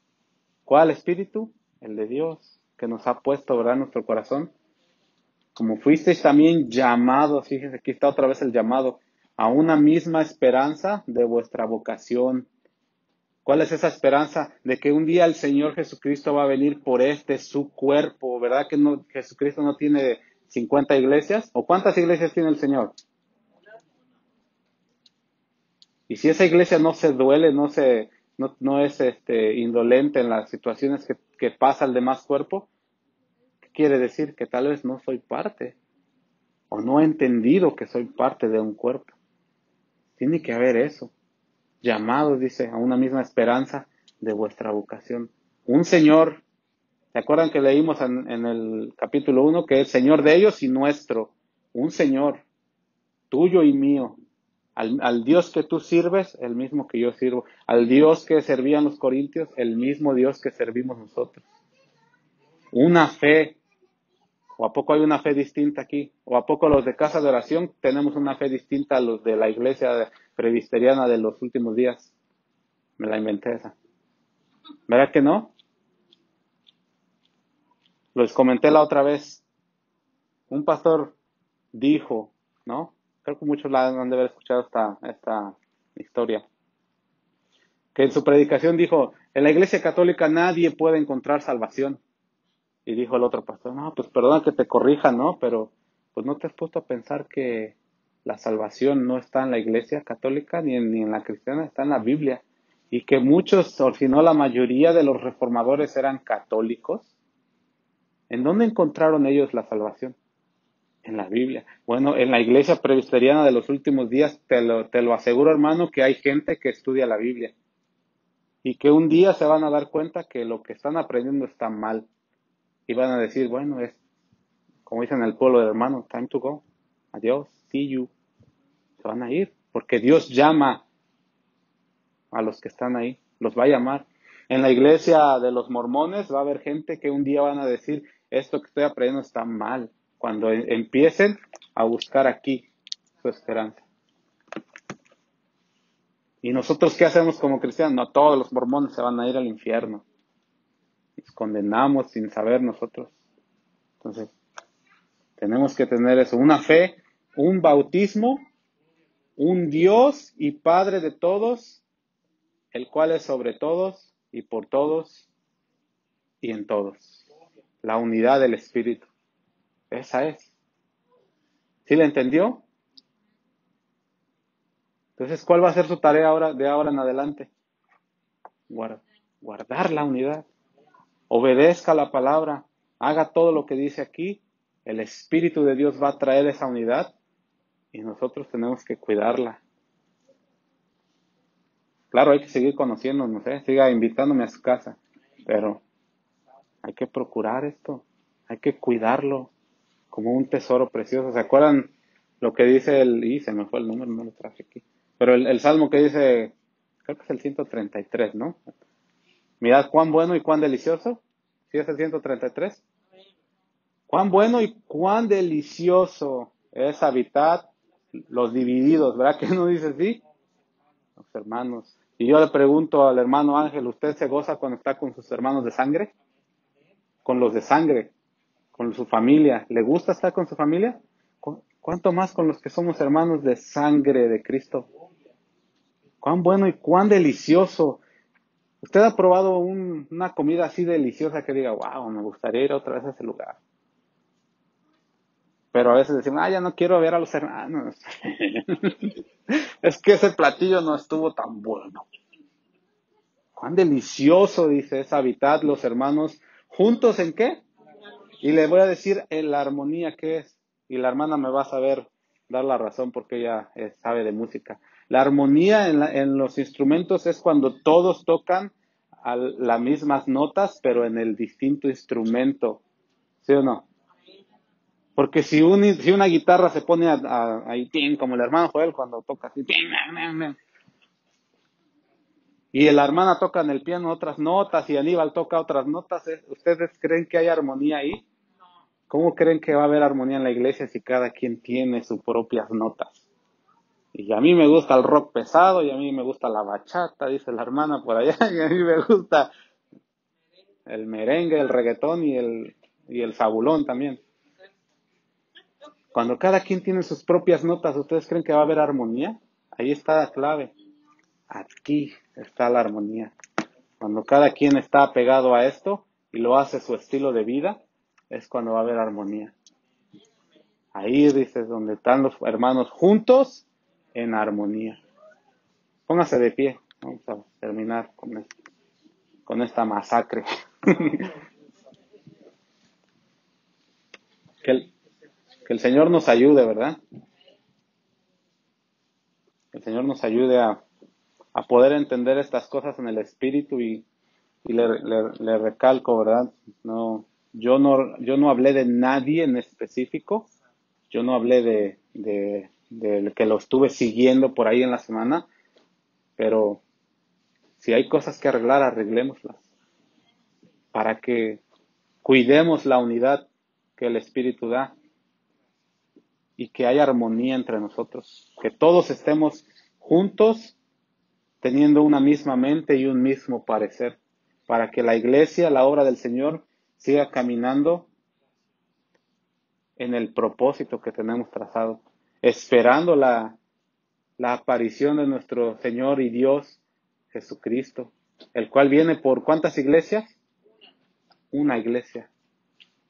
¿Cuál espíritu? El de Dios, que nos ha puesto, ¿verdad?, en nuestro corazón. Como fuisteis también llamados, fíjese, aquí está otra vez el llamado, a una misma esperanza de vuestra vocación. ¿Cuál es esa esperanza? De que un día el Señor Jesucristo va a venir por su cuerpo, ¿verdad? Que Jesucristo no tiene 50 iglesias. ¿O cuántas iglesias tiene el Señor? Y si esa iglesia no se duele, no es indolente en las situaciones que pasa al demás cuerpo, ¿qué quiere decir? Que tal vez no soy parte, o no he entendido que soy parte de un cuerpo. Tiene que haber eso. Llamados, dice, a una misma esperanza de vuestra vocación. Un Señor, ¿se acuerdan que leímos en el capítulo 1 que es Señor de ellos y nuestro? Un Señor, tuyo y mío. Al Dios que tú sirves, el mismo que yo sirvo. Al Dios que servían los corintios, el mismo Dios que servimos nosotros. Una fe. ¿O a poco hay una fe distinta aquí? ¿O a poco los de casa de oración tenemos una fe distinta a los de la iglesia presbiteriana de los últimos días? Me la inventé esa. ¿Verdad que no? Les comenté la otra vez. Un pastor dijo, ¿no? Creo que muchos la han de haber escuchado esta historia. Que en su predicación dijo, en la iglesia católica nadie puede encontrar salvación. Y dijo el otro pastor, no, pues perdona que te corrija, ¿no? Pero pues no te has puesto a pensar que la salvación no está en la iglesia católica ni en la cristiana, está en la Biblia. Y que muchos, o si no la mayoría de los reformadores eran católicos. ¿En dónde encontraron ellos la salvación? En la Biblia. Bueno, en la iglesia presbiteriana de los últimos días, te lo aseguro, hermano, que hay gente que estudia la Biblia. Y que un día se van a dar cuenta que lo que están aprendiendo está mal. Y van a decir, bueno, es como dicen en el pueblo de hermano, time to go. Adiós, see you. Se van a ir, porque Dios llama a los que están ahí, los va a llamar. En la iglesia de los mormones va a haber gente que un día van a decir, esto que estoy aprendiendo está mal. Cuando empiecen a buscar aquí su esperanza. ¿Y nosotros qué hacemos como cristianos? No, todos los mormones se van a ir al infierno. Nos condenamos sin saber nosotros. Entonces, tenemos que tener eso, una fe, un bautismo, un Dios y Padre de todos, el cual es sobre todos y por todos y en todos. La unidad del Espíritu. Esa es. ¿Sí la entendió? Entonces, ¿cuál va a ser su tarea ahora, de ahora en adelante? Guardar la unidad. Obedezca la palabra. Haga todo lo que dice aquí. El Espíritu de Dios va a traer esa unidad y nosotros tenemos que cuidarla. Claro, hay que seguir conociéndonos, siga invitándome a su casa, pero hay que procurar esto, hay que cuidarlo como un tesoro precioso. ¿Se acuerdan lo que dice se me fue el número, no lo traje aquí, pero el salmo que dice, creo que es el 133, ¿no? Mirad cuán bueno y cuán delicioso. ¿Sí es el 133? Cuán bueno y cuán delicioso es habitar los divididos, ¿verdad que no dice así? Los hermanos. Y yo le pregunto al hermano Ángel, ¿usted se goza cuando está con sus hermanos de sangre? Con los de sangre, con su familia. ¿Le gusta estar con su familia? ¿Cuánto más con los que somos hermanos de sangre de Cristo? Cuán bueno y cuán delicioso. ¿Usted ha probado una comida así deliciosa que diga, wow, me gustaría ir otra vez a ese lugar? Pero a veces decimos, ya no quiero ver a los hermanos. Es que ese platillo no estuvo tan bueno. Cuán delicioso, dice, es habitar los hermanos juntos ¿en qué? Y le voy a decir en la armonía que es. Y la hermana me va a saber dar la razón porque ella sabe de música. La armonía en los instrumentos es cuando todos tocan las mismas notas, pero en el distinto instrumento. ¿Sí o no? Porque si una guitarra se pone ahí, como el hermano Joel cuando toca así, y la hermana toca en el piano otras notas y Aníbal toca otras notas, ¿ustedes creen que hay armonía ahí? ¿Cómo creen que va a haber armonía en la iglesia si cada quien tiene sus propias notas? Y a mí me gusta el rock pesado, y a mí me gusta la bachata, dice la hermana por allá, y a mí me gusta el merengue, el reggaetón y el zabulón también. Cuando cada quien tiene sus propias notas, ¿ustedes creen que va a haber armonía? Ahí está la clave. Aquí está la armonía. Cuando cada quien está apegado a esto y lo hace su estilo de vida, es cuando va a haber armonía. Ahí dices donde están los hermanos juntos en armonía. Póngase de pie. Vamos a terminar con esta masacre. que el Señor nos ayude, ¿verdad? Que el Señor nos ayude a poder entender estas cosas en el Espíritu y le recalco, ¿verdad? Yo no hablé de nadie en específico. Yo no hablé de del que lo estuve siguiendo por ahí en la semana, pero si hay cosas que arreglar, arreglémoslas, para que cuidemos la unidad que el Espíritu da y que haya armonía entre nosotros, que todos estemos juntos teniendo una misma mente y un mismo parecer, para que la iglesia, la obra del Señor, siga caminando en el propósito que tenemos trazado, esperando la aparición de nuestro Señor y Dios Jesucristo, el cual viene por ¿cuántas iglesias? Una iglesia,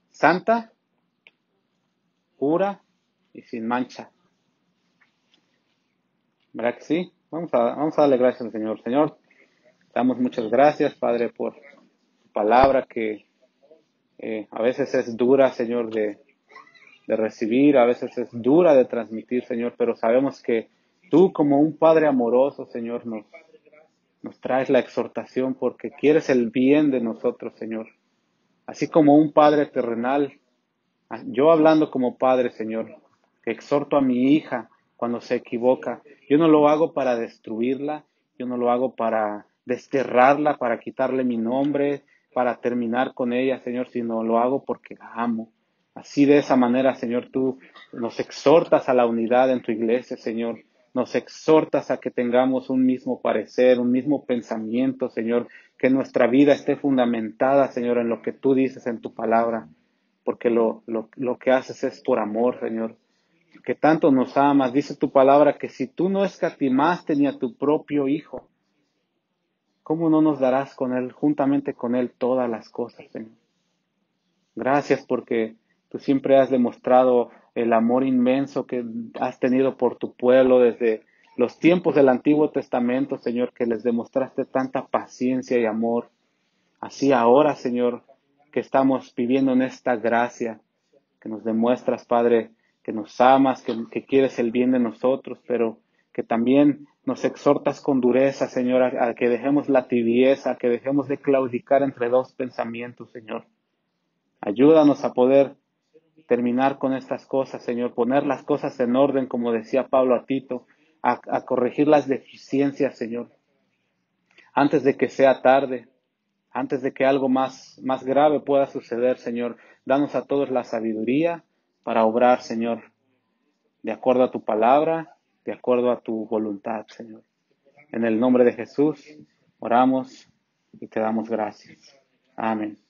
santa, pura y sin mancha. ¿Verdad que sí? Vamos a darle gracias al Señor. Señor, damos muchas gracias, Padre, por tu palabra que a veces es dura, Señor, de recibir, a veces es dura de transmitir, Señor, pero sabemos que tú como un Padre amoroso, Señor, nos traes la exhortación porque quieres el bien de nosotros, Señor. Así como un Padre terrenal, yo hablando como Padre, Señor, que exhorto a mi hija cuando se equivoca, yo no lo hago para destruirla, yo no lo hago para desterrarla, para quitarle mi nombre, para terminar con ella, Señor, sino lo hago porque la amo. Así de esa manera, Señor, tú nos exhortas a la unidad en tu iglesia, Señor. Nos exhortas a que tengamos un mismo parecer, un mismo pensamiento, Señor, que nuestra vida esté fundamentada, Señor, en lo que tú dices en tu palabra, porque lo que haces es por amor, Señor, que tanto nos amas. Dice tu palabra que si tú no escatimaste ni a tu propio Hijo, ¿cómo no nos darás con Él, juntamente con Él, todas las cosas, Señor? Gracias porque tú siempre has demostrado el amor inmenso que has tenido por tu pueblo desde los tiempos del Antiguo Testamento, Señor, que les demostraste tanta paciencia y amor. Así ahora, Señor, que estamos viviendo en esta gracia, que nos demuestras, Padre, que nos amas, que quieres el bien de nosotros, pero que también nos exhortas con dureza, Señor, a que dejemos la tibieza, a que dejemos de claudicar entre dos pensamientos, Señor. Ayúdanos a poder terminar con estas cosas, Señor, poner las cosas en orden, como decía Pablo a Tito, a corregir las deficiencias, Señor, antes de que sea tarde, antes de que algo más grave pueda suceder, Señor. Danos a todos la sabiduría para obrar, Señor, de acuerdo a tu palabra, de acuerdo a tu voluntad, Señor. En el nombre de Jesús, oramos y te damos gracias. Amén.